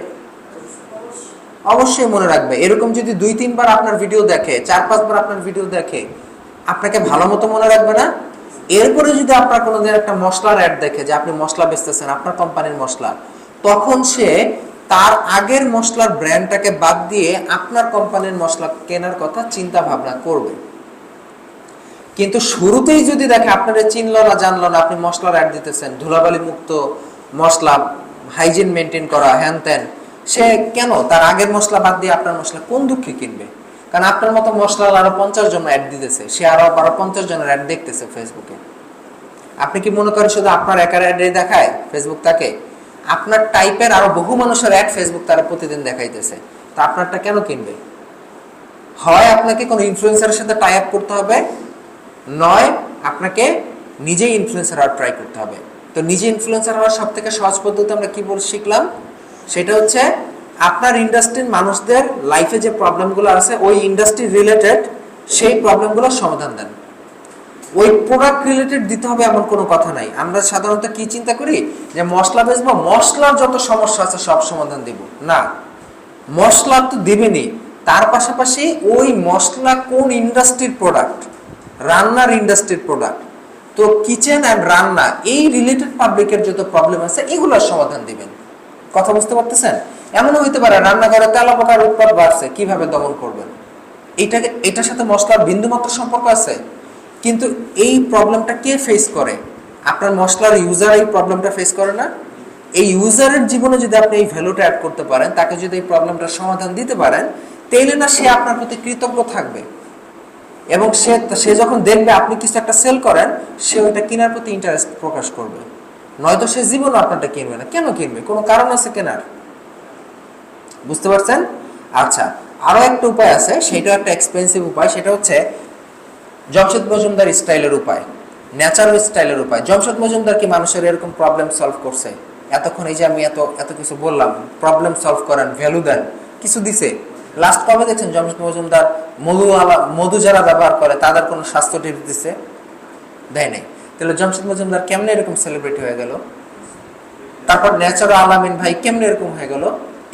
অবশ্যই মনে রাখবে। এরকম যদি 2-3 বার আপনার ভিডিও দেখে, 4-5 বার আপনার ভিডিও দেখে, আপনাকে ভালো মতো মনে রাখবে না? এরপরে যদি আপনার কোনোদিন একটা মশলার অ্যাড দেখে যে আপনি মশলা বেচতেছেন, আপনার কোম্পানির মশলা, তখন সে তার আগের মশলার ব্র্যান্ডটাকে বাদ দিয়ে আপনার কোম্পানির মশলা কেনার কথা চিন্তা ভাবনা করবে। কিন্তু শুরুতেই যদি দেখে আপনারা চিনলো না জানলো না, আপনি মশলার অ্যাড দিতেছেন, ধুলাবালি মুক্ত মশলা, হাইজিন মেনটেন করা, হ্যান ত্যান, সে কেন তার আগের মশলা বাদ দিয়ে আপনার মশলা কোন দুঃখে কিনবে? কারণ আপনার মতো মশলা আরো 50 জন অ্যাড দিতেছে, সে আরো 50 জনের অ্যাড দেখতেছে ফেসবুকে। আপনি কি মনে করেন শুধু আপনার একার অ্যাডই দেখায় ফেসবুক তাকে? আপনার টাইপের আরো বহু মানুষের অ্যাড ফেসবুক তারা প্রতিদিন দেখাইতেছে, তা আপনারটা কেন কিনবে? হয় আপনাকে কোনো ইনফ্লুয়েন্সারের সাথে টাই আপ করতে হবে, নয় আপনাকে নিজেই ইনফ্লুয়েন্সার হওয়ার ট্রাই করতে হবে। তো নিজে ইনফ্লুয়েন্সার হওয়ার সব থেকে সহজ পদ্ধতি আমরা কি বলে শিখলাম, সেটা হচ্ছে আপনার ইন্ডাস্ট্রির মানুষদের লাইফে যে প্রবলেমগুলো আছে ওই ইন্ডাস্ট্রি রিলেটেড সেই প্রবলেমগুলোর সমাধান দেন। ওই প্রোডাক্ট রিলেটেড দিতে হবে এমন কোনো কথা নাই। আমরা সাধারণত কি চিন্তা করি যে মশলা বেচবো, মশলার যত সমস্যা আছে সব সমাধান দিব, না, মশলা তো দিবেনই, তার পাশাপাশি ওই মশলা কোন ইন্ডাস্ট্রির প্রোডাক্ট, রান্নার ইন্ডাস্ট্রির প্রোডাক্ট, তো কিচেন অ্যান্ড রান্না এই রিলেটেড পাবলিকের যত প্রবলেম আছে এগুলোর সমাধান দিবেন। কথা বুঝতে পারতেছেন? এমনও হইতে পারে রান্নাঘরে তেলাপোকার উৎপাদ বাড়ছে, কিভাবে দমন করবেন, এটার সাথে মশলার বিন্দুমাত্র সম্পর্ক আছে? কিন্তু এই প্রবলেমটা কে ফেস করে? আপনার মশলার ইউজার এই প্রবলেমটা ফেস করে না? এই ইউজারের জীবনে যদি আপনি এই ভ্যালুটা অ্যাড করতে পারেন, তাকে যদি এই প্রবলেমটার সমাধান দিতে পারেন, তাইলে না সে আপনার প্রতি কৃতজ্ঞ থাকবে, এবং সে যখন দেখবে আপনি কিছু একটা সেল করেন, সে ওইটা কেনার প্রতি ইন্টারেস্ট প্রকাশ করবে। নয়তো সে জীবনও আপনারটা কিনবে না। কেন কিনবে? কোনো কারণ আছে কেনার। বুঝতে পারছেন? আচ্ছা, আরো একটা উপায় আছে, সেটা একটা এক্সপেন্সিভ উপায়, সেটা হচ্ছে জমশেদ মজুমদার স্টাইলের উপায়, ন্যাচারাল স্টাইলের উপায়। জমশেদ মজুমদার কি মানুষের এরকম প্রবলেম সলভ করছে? এতক্ষণ এই যে আমি এত কিছু বললাম, প্রবলেম সলভ করেন, ভ্যালু দেন, কিছু দিছে? লাস্ট কবে দেখছেন জমশেদ মজুমদার মধু যারা ব্যবহার করে তাদের কোনো স্বাস্থ্য টিপস দিছে? দেয় নাই। তাহলে জমশেদ মজুমদার কেমনে এরকম সেলিব্রিটি হয়ে গেল? তারপর ন্যাচারাল আলামিন ভাই কেমনে এরকম হয়ে গেল?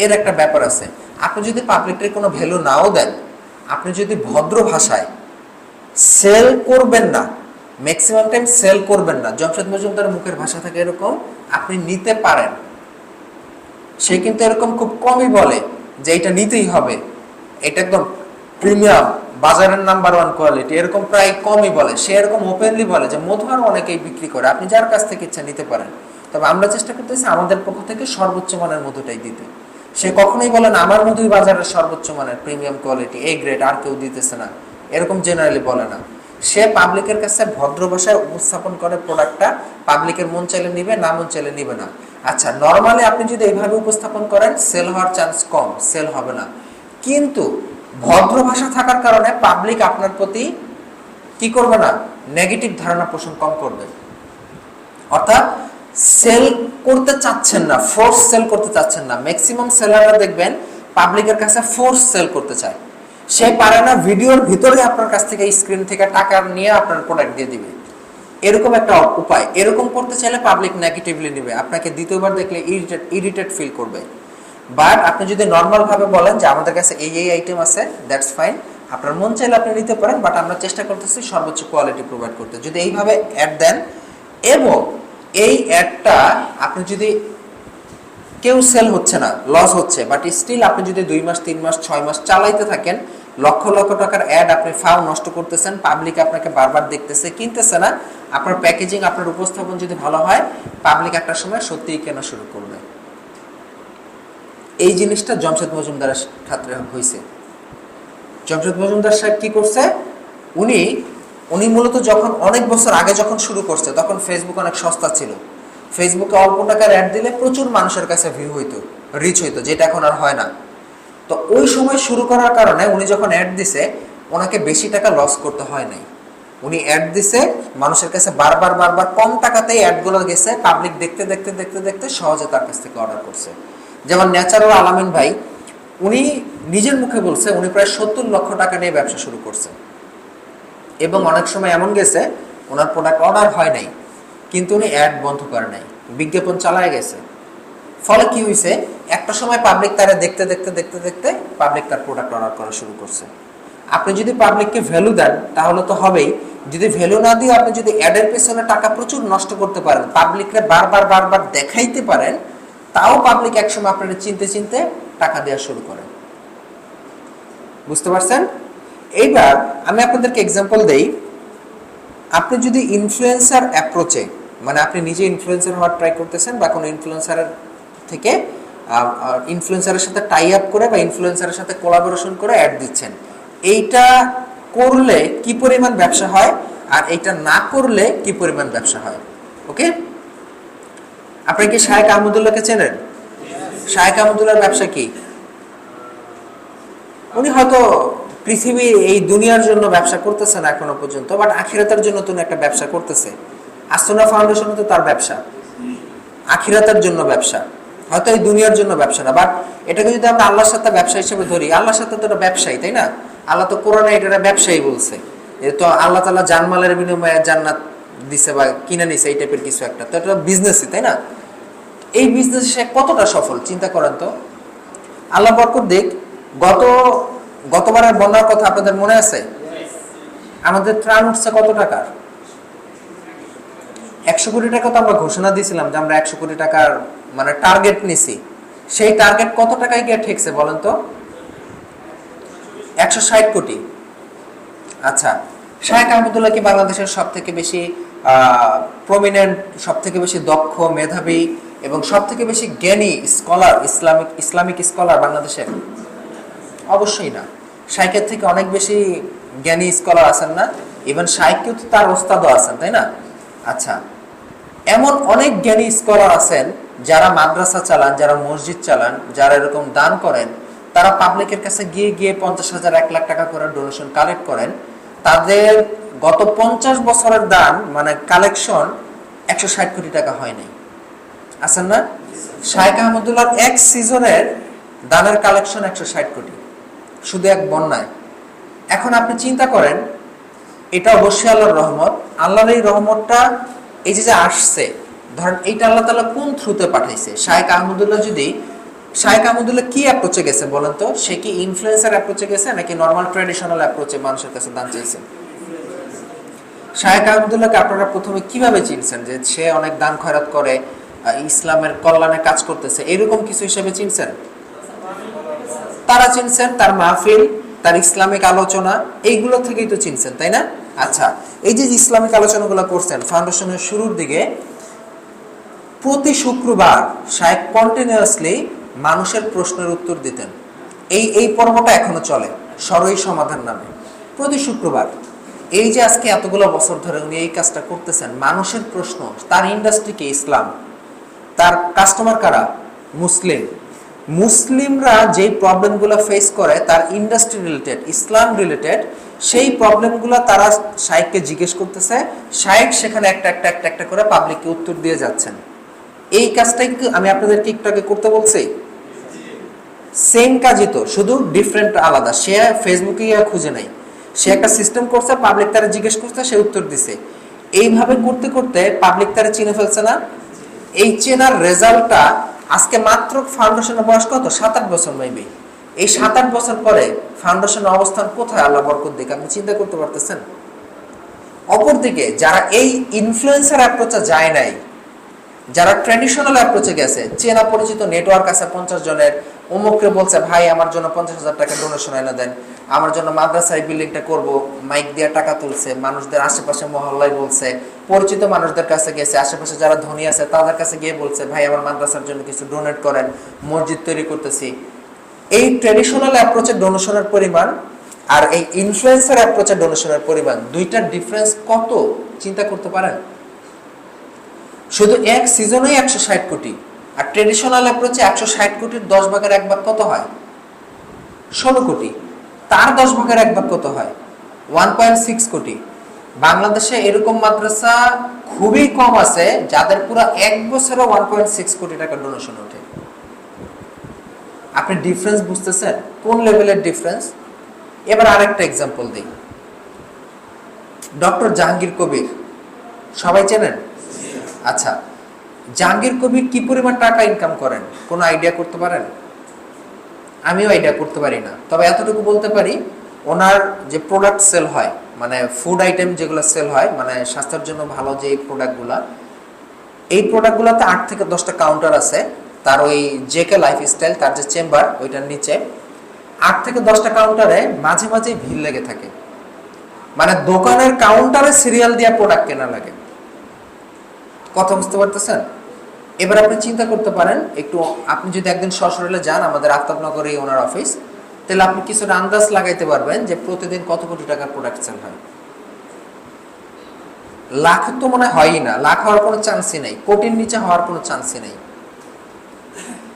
এর একটা ব্যাপার আছে। আপনি যদি পাবলিকের কোনো ভ্যালু নাও দেন, আপনি যদি ভদ্র ভাষায় সেল করবেন না, ম্যাক্সিমাম টাইম সেল করবেন না। জমশেদ মজুমদার মুখের ভাষা থাকে এরকম, আপনি নিতে পারেন। সে কিন্তু এরকম খুব কমই বলে যে এটা নিতেই হবে, এটা একদম প্রিমিয়াম, বাজারের নাম্বার 1 কোয়ালিটি, এরকম প্রায় কমই বলে। সে এরকম ওপেনলি বলে যে মধু আর অনেকেই বিক্রি করে, আপনি যার কাছ থেকে ইচ্ছা নিতে পারেন। তবে আমরা চেষ্টা করতেছি আমাদের পক্ষ থেকে সর্বোচ্চ মানের মধুটাই দিতে। সে কখনোই বলে না আমার মধুই বাজারের সর্বোচ্চ মানের প্রিমিয়াম কোয়ালিটি, এ গ্রেড, আর কেউ দিতেছে না, এরকম জেনারেলি বলে না। সে পাবলিকের কাছে ভদ্র ভাষায় উপস্থাপন করে প্রোডাক্টটা, পাবলিকের মন চাইলে নিবে, না মন চাইলে নিবে না। আচ্ছা, নর্মালি আপনি যদি এইভাবে উপস্থাপন করেন সেল হওয়ার চান্স কম, সেল হবে না। কিন্তু ভদ্র ভাষা থাকার কারণে পাবলিক আপনার প্রতি কি করবে না, নেগেটিভ ধারণা পোষণ কম করবে। অর্থাৎ সেল করতে চাচ্ছেন না, ফোর্স সেল করতে চাচ্ছেন না। ম্যাক্সিমাম সেলাররা দেখবেন পাবলিকের কাছে ফোর্স সেল করতে চায়। সে পারে না ভিডিওর ভিতরে আপনার কাছ থেকে স্ক্রিন থেকে টাকা নিয়ে আপনার প্রোডাক্ট দিয়ে দিবে, এরকম একটা উপায়। এরকম করতে চাইলে পাবলিক নেগেটিভলি নেবে, আপনাকে দ্বিতীয়বার দেখলে ইরিটেট ফিল করবে। বাট আপনি যদি নর্মাল ভাবে বলেন যে আমাদের কাছে এই আইটেম আছে, দ্যাটস ফাইন, আপনার মন চাইলে আপনি নিতে পারেন, বাট আমরা চেষ্টা করতেছি সর্বোচ্চ কোয়ালিটি প্রোভাইড করতে। যদি এইভাবে অ্যাড দেন এবং এই অ্যাডটা আপনি যদি কেউ সেল হচ্ছে না, লস হচ্ছে, বাট স্টিল আপনি যদি 2 মাস 3 মাস 6 মাস চালাইতে থাকেন, লক্ষ লক্ষ টাকার অ্যাড আপনি ফাও নষ্ট করতেছেন, পাবলিক আপনাকে বারবার দেখতেছে, কিনতেছে না, আপনার প্যাকেজিং, আপনার উপস্থাপন যদি ভালো হয়, পাবলিক একটা সময় সত্যিই কেনা শুরু করবে। এই জিনিসটা জমশেদ মজুমদারের ক্ষেত্রে হয়েছে। জমশেদ মজুমদার সাহেব কি করছে, উনি মূলত যখন অনেক বছর আগে যখন শুরু করছে, তখন ফেসবুক অনেক সস্তা ছিল। ফেসবুকে অল্প টাকার অ্যাড দিলে প্রচুর মানুষের কাছে ভিউ হইতো, রিচ হইতো, যেটা এখন আর হয় না। তো ওই সময় শুরু করার কারণে উনি যখন অ্যাড দিছে, ওনাকে বেশি টাকা লস করতে হয় নাই। উনি অ্যাড দিছে, মানুষের কাছে বারবার কম টাকাতেই অ্যাডগুলো গেছে, পাবলিক দেখতে দেখতে দেখতে দেখতে সহজে তার কাছ থেকে অর্ডার করছে। যেমন ন্যাচারাল আলামিন ভাই, উনি নিজের মুখে বলছে উনি প্রায় 70 লক্ষ টাকা নিয়ে ব্যবসা শুরু করছে, এবং অনেক সময় এমন গেছে ওনার প্রোডাক্ট অর্ডার হয় নাই, কিন্তু উনি অ্যাড বন্ধ করে নাই, বিজ্ঞাপন চালায় গেছে। ফলে কি হয়েছে, একটা সময় পাবলিক তারা দেখতে দেখতে দেখতে দেখতে পাবলিক তার প্রোডাক্ট অর্ডার করা শুরু করছে। আপনি যদি পাবলিককে ভ্যালু দেন তাহলে তো হবেই, যদি ভ্যালু না দিয়ে আপনি যদি অ্যাডের পেছনে টাকা প্রচুর নষ্ট করতে পারেন, পাবলিককে বারবার দেখাইতে পারেন, তাও পাবলিক একসময় আপনারা চিনতে চিনতে টাকা দেওয়া শুরু করেন। বুঝতে পারছেন? এইবার আমি আপনাদেরকে এক্সাম্পল দেই। আপনি যদি ইনফ্লুয়েন্সার অ্যাপ্রোচে, মানে আপনি নিজে ইনফ্লুয়েন্সার হওয়ার ট্রাই করতেছেন, বা কোনো ইনফ্লুয়েন্সারের থেকে ইনফ্লুয়েন্সারের সাথে টাই আপ করে বা ইনফ্লুয়েন্সারের সাথে কোলাবোরেশন করে অ্যাড দিচ্ছেন, এইটা করলে কি পরিমাণ ব্যবসা হয় আর এইটা না করলে কি পরিমাণ ব্যবসা হয়। ওকে, আপনি কি শায়েখ আহমদুল্লাহকে চেনেন? শায়েখ আহমদুল্লাহর ব্যবসা কি? উনি হয়তো পৃথিবী এই দুনিয়ার জন্য ব্যবসা করতেছে না এখনো পর্যন্ত, বাট আখিরাতের জন্য তিনি একটা ব্যবসা করতেছে। আসনা ফাউন্ডেশন তো তার ব্যবসা, আখিরাতের জন্য ব্যবসা, হয়তো এই দুনিয়ার জন্য ব্যবসা না। বাট এটাকে যদি আমরা আল্লাহর সাথে ব্যবসা হিসেবে ধরি, আল্লাহর সাথে তো এটা ব্যবসায়ী, তাই না? আল্লাহ তো কোরআনে এটা ব্যবসায়ী বলছে, তো আল্লাহ তাআলা জানমালের বিনিময়ে জান্নাত দিছে বা কিনে নিছে, এই টাইপের কিছু একটা, তো এটা বিজনেসই, তাই না? এই বিজনেস সে কতটা সফল চিন্তা করেন তো। আল্লাহ বরকত দিক। গতবারের বন্যার কথা আপনাদের মনে আছে? আমাদের ত্রাণ উঠছে কত টাকার? 100 কোটি টাকা তো আমরা ঘোষণা দিয়েছিলাম যে আমরা 100 কোটি টাকার মানে টার্গেট নিছি। সেই টার্গেট কত টাকায় গিয়ে ঠেকছে বলেন তো? 160 কোটি। আচ্ছা, শায়েখ আহমদুল্লাহ কি বাংলাদেশের সব থেকে বেশি প্রমিনেন্ট, সব থেকে বেশি দক্ষ, মেধাবী এবং সব থেকে বেশি জ্ঞানী স্কলার, ইসলামিক স্কলার বাংলাদেশে? অবশ্যই না। শায়েখের থেকে অনেক বেশি জ্ঞানী স্কলার আছেন না? ইভেন শায়েখকেও তো তার ওস্তাদও আছেন, তাই না? আচ্ছা, এমন অনেক জ্ঞানী স্কলার আছেন যারা মাদ্রাসা চালান, যারা মসজিদ চালান, যারা এরকম দান করেন, তারা পাবলিকের কাছে গিয়ে 50,000 1 লাখ টাকা করে ডোনেশন কালেক্ট করেন। তাদের গত 50 বছরের দান মানে কালেকশন 160 কোটি টাকা হয় নাই। আছেন না? শাইখ আহমদুল্লাহর এক সিজনের দানের কালেকশন 160 কোটি, শুধু এক বন্যায়। এখন আপনি চিন্তা করেন, এটা অবশ্যই আল্লাহর রহমত। আল্লাহর এই রহমতটা এই যে আসছে, ধরেন এইটা আল্লাহ তাআলা কোন থ্রুতে পাঠাইছে? শাইখ আহমদুল্লাহ কি অ্যাপ্রোচে গেছে বলেন তো? সে কি ইনফ্লুয়েন্সার অ্যাপ্রোচে গেছে নাকি নরমাল ট্র্যাডিশনাল অ্যাপ্রোচে মানুষের কাছে দান চাইছে? শাইখ আহমদুল্লাহকে আপনারা প্রথমে কিভাবে চিনছেন যে সে অনেক দান খয়রাত করে, ইসলামের কল্যাণে কাজ করতেছে, এরকম কিছু হিসেবে চিনছেন? তারা চিনছেন তার মাহফিল, তার ইসলামিক আলোচনা, এইগুলো থেকেই তো চিনছেন, তাই না? আচ্ছা, এই যে ইসলামিক আলোচনাগুলো করছেন ফাউন্ডেশনের শুরুর দিকে, প্রতি শুক্রবার শাইখ কন্টিনিউয়াসলি মানুষের প্রশ্নের উত্তর দিতেন। এই পর্বটা এখনো চলে, সরই সমাধান নামে, প্রতি শুক্রবার। এই যে আজকে এতগুলো বছর ধরে উনি এই কাজটা করতেছেন, মানুষের প্রশ্ন, তার ইন্ডাস্ট্রিকে ইসলাম, তার কাস্টমার কারা? মুসলিমরা যেই প্রবলেমগুলো ফেস করে তার ইন্ডাস্ট্রি রিলেটেড, ইসলাম রিলেটেড, সেই প্রবলেমগুলো তারা শাইখকে জিজ্ঞেস করতেছে, শাইখ সেখানে একটা করে পাবলিককে উত্তর দিয়ে যাচ্ছেন। এই কাজটাই আমি আপনাদেরকে একটু আগে করতে বলছি। সেম কাজই তো, শুধু ডিফারেন্ট, আলাদা। সে ফেসবুকে খুঁজে নাই, সে একটা সিস্টেম করছে, পাবলিক তারা জিজ্ঞেস করছে, সে উত্তর দিছে। এইভাবে করতে করতে পাবলিক তারা চিনে ফেলছে না? এই চেনার রেজাল্টটা আজকে মাত্র ফাউন্ডেশনের বয়স কত? 7-8 বছর মেবি। এই 7-8 বছর পরে ফাউন্ডেশনের অবস্থান কোথায় আল্লাহ বরকত দিক, আপনি চিন্তা করতে পারতেছেন? অপরদিকে যারা এই ইনফ্লুয়েন্সার অ্যাপ্রোচে যায় নাই, যারা ট্র্যাডিশনাল অ্যাপ্রোচে গেছে, চেনা পরিচিত নেটওয়ার্ক আছে 50 জনের, অমুককে বলছে ভাই আমার জন্য 50,000 টাকা ডোনেশন এনে দেন, আমার জন্য মাদ্রাসায় বিল্ডিংটা করব, মাইক দিয়ে টাকা তুলছে, মানুষদের আশেপাশে মহল্লায় বলছে, পরিচিত মানুষদের কাছে গেছে, আশেপাশে যারা ধনী আছে তাদের কাছে গিয়ে বলছে ভাই আমার মাদ্রাসার জন্য কিছু ডোনেট করেন, মসজিদ তৈরি করতেছি। এই ট্র্যাডিশনাল অ্যাপ্রোচে ডোনেশনের পরিমাণ আর এই ইনফ্লুয়েন্সার অ্যাপ্রোচে ডোনেশনের পরিমাণ, দুইটার ডিফারেন্স কত চিন্তা করতে পারেন? শুধু এক সিজনেই 160 কোটি, আর ট্র্যাডিশনাল অ্যাপ্রোচে 160 কোটির 10 ভাগের 1 ভাগ কত হয়? 16 কোটি। তার 10 ভাগের 1 ভাগ কত হয়? 1.6 কোটি। বাংলাদেশে এরকম মাদ্রাসা খুবই কম আছে যাদের পুরো এক বছরে 1.6 কোটি টাকা ডোনেশন ওঠে। আপনি ডিফারেন্স বুঝতেছেন কোন লেভেলের ডিফারেন্স? এবার আরেকটা এক্সাম্পল দিই। ডক্টর জাহাঙ্গীর কবির সবাই চেনেন? আচ্ছা, জাহাঙ্গীর কবির কি পরিমাণ টাকা ইনকাম করেন কোন আইডিয়া করতে পারেন? আমিও আইডিয়া করতে পারি না, তবে এতটুকু বলতে পারি, ওনার যে প্রোডাক্ট সেল হয়, মানে ফুড আইটেম যেগুলো সেল হয়, মানে স্বাস্থ্যের জন্য ভালো যে প্রোডাক্টগুলা, এই প্রোডাক্টগুলোতে 8 থেকে 10টা কাউন্টার আছে। তার ওই জেকে লাইফস্টাইল, তার যে চেম্বার ওইটার নিচে 8 থেকে 10টা কাউন্টারে মাঝে মাঝে ভিড় লেগে থাকে, মানে দোকানের কাউন্টারে সিরিয়াল দিয়ে প্রোডাক্ট কেনা লাগে। কথা বুঝতে পারতেছেন? এবার আপনি চিন্তা করতে পারেন একটু, আপনি যদি একদিন সশরীরে যান আমাদের আফতাবনগরে ওনার অফিস, তাহলে আপনি কিছুটা আন্দাজ লাগাইতে পারবেন যে প্রতিদিন কত কোটি টাকার প্রোডাক্ট সেল হয়। লাখ তো মনে হয়ই না, লাখ হওয়ার কোনো চান্সই নেই, কোটির নিচে হওয়ার কোনো চান্সই নেই।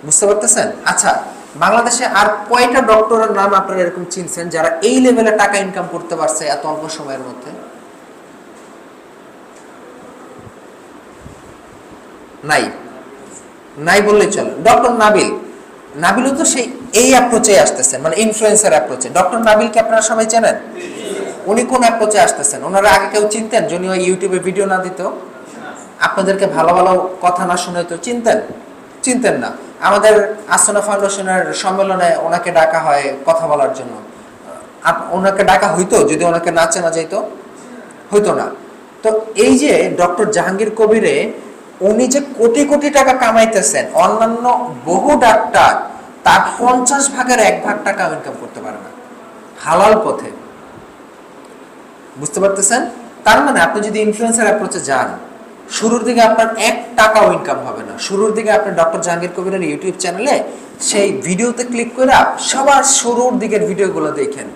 বুঝতে পারতেছেন? আচ্ছা, বাংলাদেশে আর কয়টা ডক্টরের নাম আপনারা এরকম চিনছেন যারা এই লেভেলে টাকা ইনকাম করতে পারছে এত অল্প সময়ের মধ্যে? নাই বললেই চলে। ডক্টর নাবিলও তো সেই এই অ্যাপ্রোচে আসতেছেন, মানে ইনফ্লুয়েন্সার অ্যাপ্রোচে। ডক্টর নাবিলকে আপনারা সবাই চেনেন? উনি কোন অ্যাপ্রোচে আসতেছেন? ওনারা আগে কেউ চিনতেন? যদি ওই ইউটিউবে ভিডিও না দিত, আপনাদেরকে ভালো ভালো কথা না শুনে তো চিনতেন না। আমাদের আসনা ফাউন্ডেশনের সম্মেলনে ওনাকে ডাকা হয় কথা বলার জন্য। ওনাকে ডাকা হইতো যদি ওনাকে না চেনা যাইতো? হইতো না। তো এই যে ডক্টর জাহাঙ্গীর কবিরে উনি যে কোটি কোটি টাকা কামাইতেছেন, অন্যান্য বহু ডাক্তার তার 50 ভাগের 1 ভাগ টাকা ইনকাম করতে পারে না হালাল পথে। বুঝতে পারতেছেন? তার মানে আপনি যদি ইনফ্লুয়েন্সার অ্যাপ্রোচে যান, শুরুর দিকে আপনার 1 টাকাও ইনকাম হবে না। শুরুর দিকে আপনি ডক্টর জাহাঙ্গীর কবিরের ইউটিউব চ্যানেলে সেই ভিডিওতে ক্লিক করে সবার শুরুর দিকের ভিডিওগুলো দেখেন,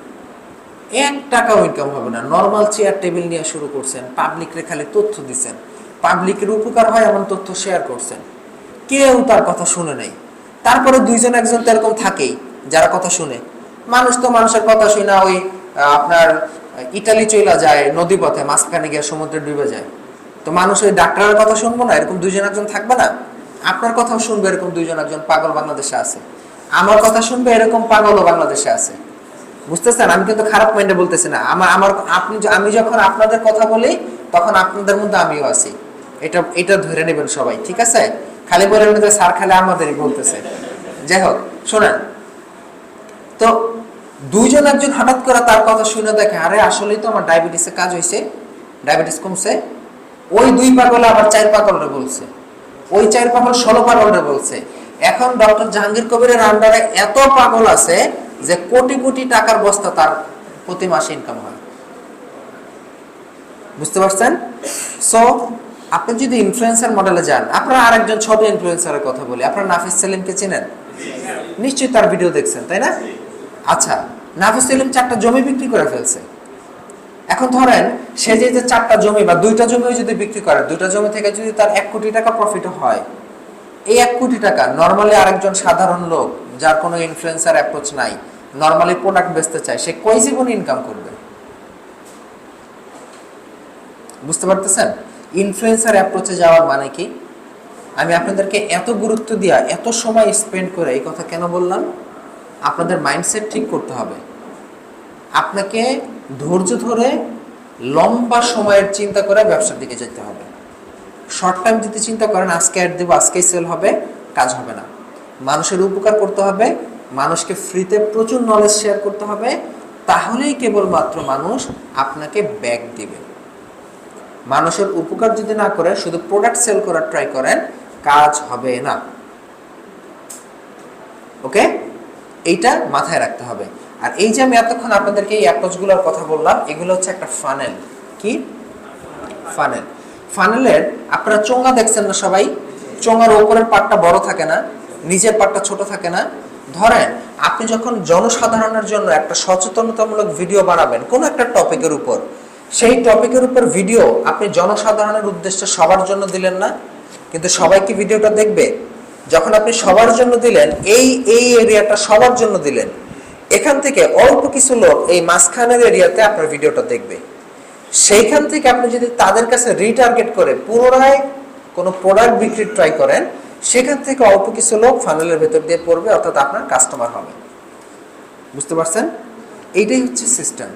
1 টাকাও ইনকাম হবে না। নর্মাল চেয়ার টেবিল নিয়ে শুরু করছেন, পাবলিকরে খালি তথ্য দিচ্ছেন, পাবলিকের উপকার হয় এমন তথ্য শেয়ার করছেন, কেউ তার কথা শুনে নাই। তারপরে 2-1 তো এরকম থাকেই যারা কথা শুনে। মানুষ তো মানুষের কথা শুনে ওই আপনার ইটালি চলে যায় নদী পথে, মাঝখানে গিয়ে সমুদ্রে ডুবে যায়, তো মানুষ ওই ডাক্তারের কথা শুনবো না? এরকম দুইজন একজন থাকবে না? আপনার কথাও শুনবে এরকম দুইজন একজন পাগল বাংলাদেশে আছে, আমার কথা শুনবে এরকম পাগলও বাংলাদেশে আছে। বুঝতেছেন? আমি কিন্তু খারাপ মাইন্ডে বলতেছি না। আমি যখন আপনাদের কথা বলি তখন আপনাদের মধ্যে আমিও আছি, এটা ধরে নেবেন সবাই, ঠিক আছে? খালি বলে স্যার খালি আমাদেরই বলতেছে। যাই হোক, শোনেন তো, দুইজন একজন হঠাৎ করে তার কথা শুনে দেখে আরে আসলেই তো আমার ডায়াবেটিসে কাজ হয়েছে, ডায়াবেটিস কমছে। ওই দুই পাগল আবার 4 পাগলরে বলছে, ওই 4 পাগল 16 পাগলরে বলছে। এখন ডক্টর জাহাঙ্গীর কবিরের আন্ডারে এত পাগল আছে যে কোটি কোটি টাকার বস্তা তার প্রতি মাসে ইনকাম হয়। বুঝতে পারছেন? সো আপনি যদি ইনফ্লুয়েন্সার মডেলে যান, আপনারা আরেকজন ছোট ইনফ্লুয়েন্সারের কথা বলি, আপনারা নাফিস সেলিমকে চেনেন নিশ্চয়ই, তার ভিডিও দেখছেন তাই না? আচ্ছা, নাফিস সেলিম 4টা জমি বিক্রি করে ফেলছে। এখন ধরেন সে যে 4টা জমি বা 2টা জমিও যদি বিক্রি করে, 2টা জমি থেকে যদি তার 1 কোটি টাকা প্রফিট হয়, এই 1 কোটি টাকা নর্মালি আরেকজন সাধারণ লোক যার কোনো ইনফ্লুয়েন্সার অ্যাপ্রোচ নাই, নর্মালি প্রোডাক্ট বেচতে চায়, সে কয় জীবন ইনকাম করবে? বুঝতে পারতেছেন ইনফ্লুয়েন্সার অ্যাপ্রোচে যাওয়ার মানে কি? আমি আপনাদেরকে এত গুরুত্ব দিয়া এত সময় স্পেন্ড করে এই কথা কেন বললাম? আপনাদের মাইন্ডসেট ঠিক করতে হবে। আপনাকে ধৈর্য ধরে লম্বা সময়ের চিন্তা করে ব্যবসার দিকে যেতে হবে। শর্ট টাইম যদি চিন্তা করেন আজকে অ্যাড দেবো, আজকেই সেল হবে, কাজ হবে না। মানুষের উপকার করতে হবে, মানুষকে ফ্রিতে প্রচুর নলেজ শেয়ার করতে হবে, তাহলেই কেবলমাত্র মানুষ আপনাকে ব্যাক দিবে। মানুষের উপকার যদি না করে শুধু প্রোডাক্ট সেল করার ট্রাই করেন, কাজ হবে না। ওকে, এইটা মাথায় রাখতে হবে। আর এই যে আমি এতক্ষণ আপনাদেরকে এই অ্যাপ্রোচগুলোর কথা বললাম, এগুলো হচ্ছে একটা ফানেল। কি ফানেল? ফানেলের আপনারা চোঙা দেখছেন না সবাই? চোঙার উপরের পাটটা বড় থাকে না, নিচের পাটটা ছোট থাকে না? ধরেন আপনি যখন জনসাধারণের জন্য একটা সচেতনতামূলক ভিডিও বানাবেন কোন একটা টপিকের উপর, সেই টপিকের উপর ভিডিও আপনি জনসাধারণের উদ্দেশ্যে সবার জন্য দিলেন না, কিন্তু সবাই কি ভিডিওটা দেখবে? যখন আপনি সবার জন্য দিলেন, এই এরিয়াটা সবার জন্য দিলেন, এখান থেকে অল্প কিছু লোক এই মাঝখানের এরিয়াতে আপনার ভিডিওটা দেখবে। সেইখান থেকে আপনি যদি তাদের কাছে রিটার্গেট করে পুনরায় কোনো প্রোডাক্ট বিক্রি ট্রাই করেন, সেখান থেকে অল্প কিছু লোক ফানেলের ভেতর দিয়ে পড়বে, অর্থাৎ আপনার কাস্টমার হবে। বুঝতে পারছেন? এইটাই হচ্ছে সিস্টেম।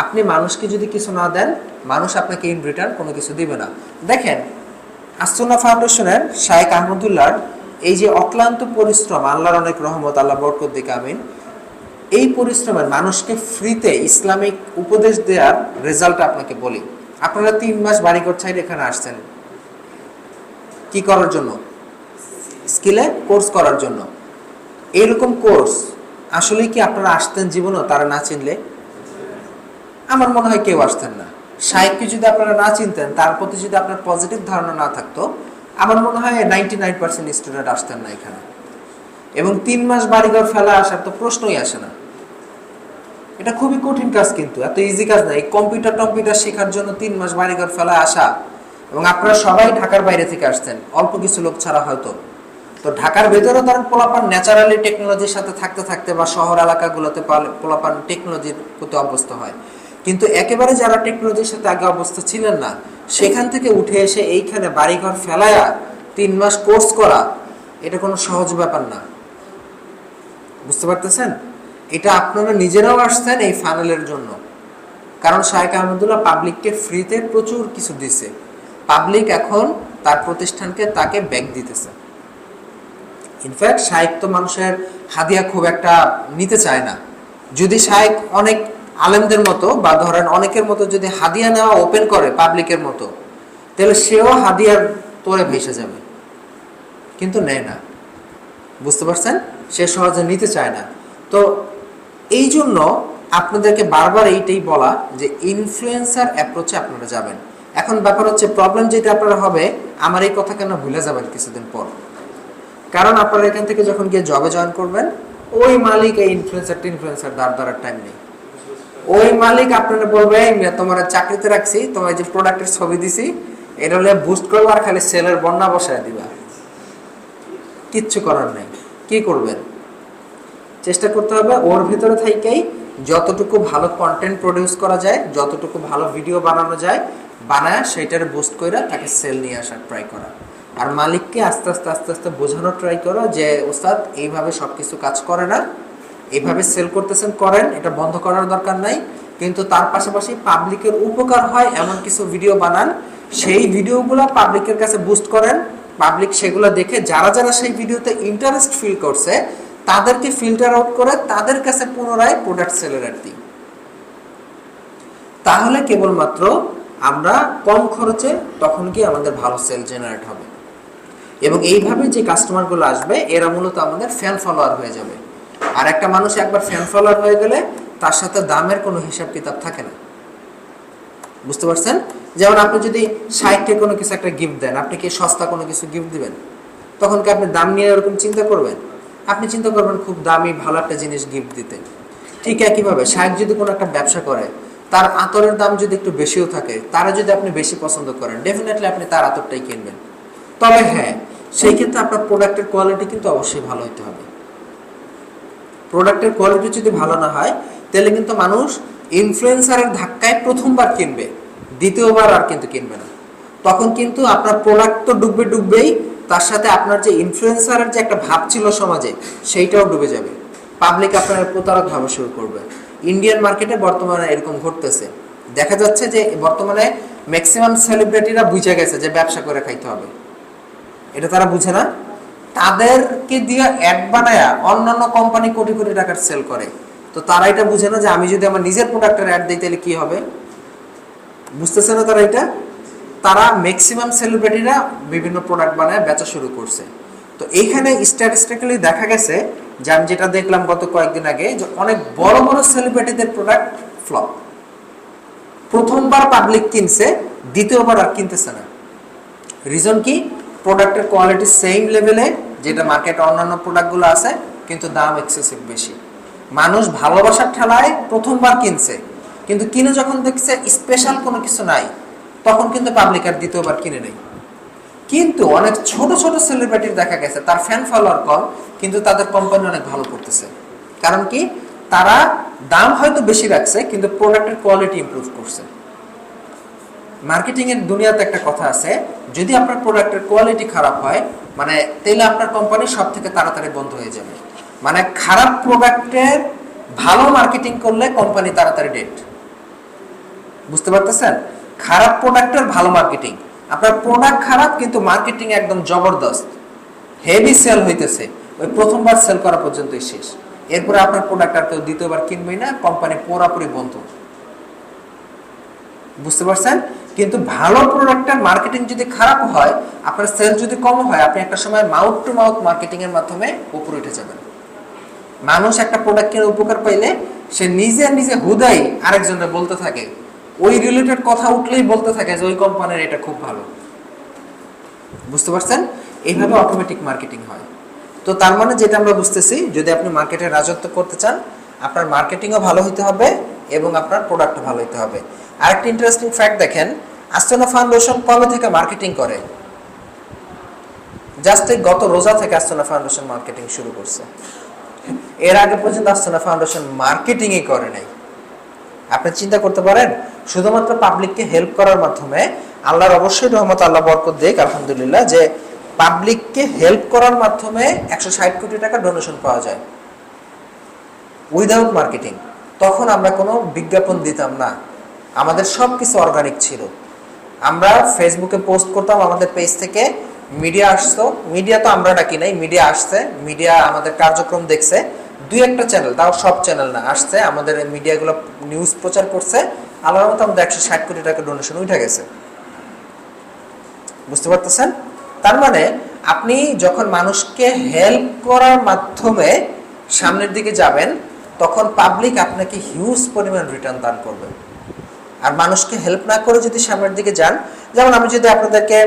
আপনি মানুষকে যদি কিছু না দেন, মানুষ আপনাকে ইন রিটার্ন কোনো কিছু দিবে না। দেখেন আসুন্নাহ ফাউন্ডেশনের শায়েখ আহমদুল্লাহর এই যে অক্লান্ত পরিশ্রম, আল্লাহর অনেক রহমত, আল্লাহ বরকত দিক আমিন, এই পরিশ্রমের মানুষকে ফ্রিতে ইসলামিক উপদেশ দেওয়ার রেজাল্ট আপনাকে বলি। আপনারা 3 মাস বাড়িঘর ছাইড়ে এখানে আসছেন কি করার জন্য? স্কিলে কোর্স করার জন্য। এরকম কোর্স আসলে কি আপনারা আসতেন জীবনেও তারা না চিনলে? আমার মনে হয় কেউ আসতেন না। শায়েখকে যদি আপনারা না চিনতেন, তার প্রতি যদি আপনার পজিটিভ ধারণা না থাকতো, আমার মনে হয় 99% স্টুডেন্ট আসতেন না এখানে। এবং 3 মাস বাড়িঘর ফেলা আসার তো প্রশ্নই আসে না। এটা খুবই কঠিন কাজ, কিন্তু এত ইজি কাজ না। এই কম্পিউটার শেখার জন্য 3 মাস বাড়িঘর ফেলা আসা, এবং আপনারা সবাই ঢাকার বাইরে থেকে আসছেন, অল্প কিছু লোক ছাড়া হয়তো। তো ঢাকার ভেতরে ধরেন পোলাপান ন্যাচারালি টেকনোলজির সাথে থাকতে থাকতে বা শহর এলাকাগুলোতে পোলাপান টেকনোলজির প্রতি অভ্যস্ত হয়, কিন্তু একেবারে যারা টেকনোলজির সাথে আগে অভ্যস্ত ছিলেন না, সেখান থেকে উঠে এসে এইখানে বাড়িঘর ফেলায়া 3 মাস কোর্স করা, এটা কোনো সহজ ব্যাপার না। বুঝতে পারতেছেন? এটা আপনারা নিজেরাও আসছেন এই ফানেলের জন্য, কারণ শায়েখ আহমদুল্লাহ পাবলিককে ফ্রিতে প্রচুর কিছু দিছে। পাবলিক এখন তার প্রতিষ্ঠানকে তাকে ব্যাক দিতেছে। ইনফ্যাক্ট শায়েখ তো মানুষের হাদিয়া খুব একটা নিতে চায় না। যদি শায়েখ অনেক আলেমদের মতো বা ধরেন অনেকের মতো যদি হাদিয়া নেওয়া ওপেন করে পাবলিকের মতো, তাহলে সেও হাদিয়ার তোরে ভেসে যাবে, কিন্তু নেয় না। বুঝতে পারছেন? সে সহজে নিতে চায় না। তো এই জন্য আপনাদেরকে বারবার এইটাই বলা যে ইনফ্লুয়েন্সার অ্যাপ্রোচে আপনারা যাবেন। এখন ব্যাপার হচ্ছে, প্রবলেম যেটা আপনারা হবে, আমার এই কথা কেন ভুলে যাবেন কিছুদিন পর, কারণ আপনারা এখান থেকে যখন গিয়ে জবে জয়েন করবেন, ওই মালিক এই ইনফ্লুয়েন্সার দাঁড় ধরার টাইম নেই। ওই মালিক আপনারা বলবে তোমার চাকরিতে রাখছি, তোমার যে প্রোডাক্টের ছবি দিছি এটা হলে বুস্ট করবো আর খালি সেলের বন্যা বসায় দিবা, কিচ্ছু করার নেই। কি করবেন? চেষ্টা করতে হবে ওর ভিতরে থাইকেই যতটুকু ভালো কন্টেন্ট প্রডিউস করা যায়, যতটুকু ভালো ভিডিও বানানো যায়, বানায় সেটার বুস্ট করে তাকে সেল নিয়ে আসার ট্রাই করা। আর মালিককে আস্তে আস্তে আস্তে আস্তে বোঝানোর ট্রাই করো যে ওস্তাদ এইভাবে সব কিছু কাজ করে না, এইভাবে সেল করতেছেন করেন, এটা বন্ধ করার দরকার নাই, কিন্তু তার পাশাপাশি পাবলিকের উপকার হয় এমন কিছু ভিডিও বানান, সেই ভিডিওগুলো পাবলিকের কাছে বুস্ট করেন, পাবলিক সেগুলো দেখে যারা যারা সেই ভিডিওতে ইন্টারেস্ট ফিল করছে তাদেরকে ফিল্টার আউট করে তাদের কাছে পুনরায় প্রোডাক্ট সেলের দিই। তাহলে কেবলমাত্র আমরা কম খরচে তখন কি আমাদের ভালো সেল জেনারেট হবে, এবং এইভাবে যে কাস্টমারগুলো আসবে এরা মূলত আমাদের ফ্যান ফলোয়ার হয়ে যাবে। আর একটা মানুষ একবার ফ্যান ফলোয়ার হয়ে গেলে তার সাথে দামের কোনো হিসাব কিতাব থাকে না, বুঝতে পারছেন? যেমন আপনি যদি 60 কোনো কিছু একটা গিফট দেন, আপনি কি সস্তা কোনো কিছু গিফট দিবেন? তখন কি আপনি দাম নিয়ে এরকম চিন্তা করবেন? আপনি চিন্তা করবেন খুব দামি ভালো একটা জিনিস গিফট দিতে। ঠিক একইভাবে 60 যদি কোনো একটা ব্যবসা করে, তার আতরের দাম যদি একটু বেশিও থাকে, তারা যদি আপনি বেশি পছন্দ করেন, ডেফিনেটলি আপনি তার আতরটাই কিনবেন। তবে হ্যাঁ, সেই ক্ষেত্রে আপনার প্রোডাক্টের কোয়ালিটি কিন্তু অবশ্যই ভালো হতে হবে। প্রোডাক্টের কোয়ালিটি যদি ভালো না হয় তাহলে কিন্তু মানুষ ইনফ্লুয়েন্সারের ধাক্কায় প্রথমবার কিনবে, দ্বিতীয়বার আর কিন্তু কিনবে না। তখন কিন্তু আপনার প্রোডাক্ট তো ডুববেই, তার সাথে আপনার যে ইনফ্লুয়েন্সারের যে একটা ভাব ছিল সমাজে সেইটাও ডুবে যাবে। পাবলিক আপনার প্রতারক ভাবা শুরু করবে। ইন্ডিয়ান মার্কেটে বর্তমানে এরকম ঘটতেছে, দেখা যাচ্ছে যে বর্তমানে ম্যাক্সিমাম সেলিব্রিটিরা বুঝে গেছে যে ব্যবসা করে খাইতে হবে, এটা তারা বুঝে না। তাদেরকে দিয়ে অ্যাড বানায়া অন্যান্য কোম্পানি কোটি কোটি টাকার সেল করে, তো তারা এটা বুঝে না যে আমি যদি আমার নিজের প্রোডাক্টের অ্যাড দিই তাহলে কি হবে, বুঝতেছে না তারা এটা। তারা ম্যাক্সিমাম সেলিব্রিটিরা বিভিন্ন প্রোডাক্ট বানায় বেচা শুরু করছে। তো এইখানে স্ট্যাটিস্টিক্যালি দেখা গেছে যে আমি যেটা দেখলাম গত কয়েকদিন আগে, যে অনেক বড় বড় সেলিব্রিটিদের প্রোডাক্ট ফ্লপ। প্রথমবার পাবলিক কিনছে, দ্বিতীয়বার আর কিনতেছে না। রিজন কি? প্রোডাক্টের কোয়ালিটি সেম লেভেলে যেটা মার্কেটে অন্যান্য প্রোডাক্টগুলো আছে, কিন্তু দাম এক্সেসিভ বেশি। মানুষ ভালোবাসার ঠেলায় প্রথমবার কিনছে, কিন্তু কিনে যখন দেখছে স্পেশাল কোনো কিছু নাই, তখন কিন্তু পাবলিক আর দ্বিতীয়বার কিনে নেই। কিন্তু অনেক ছোট ছোট সেলিব্রিটির দেখা গেছে তার ফ্যান ফলোয়ার কম, কিন্তু তাদের কোম্পানি অনেক ভালো করতেছে। কারণ কি? তারা দাম হয়তো বেশি রাখছে, কিন্তু প্রোডাক্টের কোয়ালিটি ইমপ্রুভ করছে। মার্কেটিং এর দুনিয়াতে একটা কথা আছে, যদি আপনার প্রোডাক্টের কোয়ালিটি খারাপ হয়, মানে তাহলে আপনার কোম্পানি সব থেকে তাড়াতাড়ি বন্ধ হয়ে যাবে। মানে খারাপ প্রোডাক্টের ভালো মার্কেটিং করলে কোম্পানি তাড়াতাড়ি ডেড। বুঝতে পারতেছেন? খারাপ প্রোডাক্টের ভালো মার্কেটিং, আপনার প্রোডাক্ট খারাপ কিন্তু মার্কেটিং একদম জবরদস্ত, হেভি সেল হইতেছে, ওই প্রথমবার সেল করা পর্যন্তই শেষ। এরপরে আপনার প্রোডাক্ট আর কেউ দ্বিতীয়বার কিনবেই না, কোম্পানি পুরোপুরি বন্ধ। বুঝতে পারছেন? কিন্তু ভালো প্রোডাক্টের মার্কেটিং যদি খারাপ হয়, আপনার সেল যদি কম হয়, আপনি একটা সময় মাউথ টু মাউথ মার্কেটিং এর মাধ্যমে উপরে উঠে যাবেন। মানুষ একটা প্রোডাক্ট কিনে উপকার পাইলে সে নিজে নিজে হুদাই আরেকজনের বলতে থাকে, ওই রিলেটেড কথা উঠলেই বলতে থাকে যে ওই কোম্পানির এটা খুব ভালো। বুঝতে পারছেন? এইভাবে অটোমেটিক মার্কেটিং হয়। তো তার মানে যেটা আমরা বুঝতেছি, যদি আপনি মার্কেটে রাজত্ব করতে চান, আপনার মার্কেটিংও ভালো হতে হবে এবং আপনার প্রোডাক্টও ভালো হতে হবে। আরেকটা ইন্টারেস্টিং ফ্যাক্ট দেখেন, আস্তানা ফাউন্ডেশন কবে থেকে মার্কেটিং করে? জাস্ট এই গত রোজা থেকে আস্তানা ফাউন্ডেশন মার্কেটিং শুরু করছে। এর আগে পর্যন্ত আস্তানা ফাউন্ডেশন মার্কেটিংই করে নাই। আপনি চিন্তা করতে পারেন, শুধুমাত্র পাবলিককে হেল্প করার মাধ্যমে, আল্লাহর অবশ্যই রহমত, আল্লাহ বরকত দেখ আলহামদুলিল্লাহ, যে পাবলিককে হেল্প করার মাধ্যমে 160 কোটি টাকা ডোনেশন পাওয়া যায় উইদাউট মার্কেটিং। তখন আমরা কোনো বিজ্ঞাপন দিতাম না, আমাদের সব কিছু অর্গানিক ছিল। আমরা ফেসবুকে পোস্ট করতাম, আমাদের পেজ থেকে মিডিয়া আসতো, মিডিয়া তো আমরা ডাকি নাই, মিডিয়া আসছে, মিডিয়া আমাদের কার্যক্রম দেখছে, দুই একটা চ্যানেল, তাও সব চ্যানেল না, আসছে, আমাদের মিডিয়াগুলো নিউজ প্রচার করছে, আল্লাহর মতো আমাদের 160 কোটি টাকা ডোনেশন উঠে গেছে। বুঝতে পারতেছেন? তার মানে আপনি যখন মানুষকে হেল্প করার মাধ্যমে সামনের দিকে যাবেন, তখন পাবলিক আপনাকে হিউজ পরিমাণ রিটার্ন দান করবে। আর মানুষকে হেল্প না করে যদি সামনের দিকে যান, যেমন আমি যদি আপনাদেরকে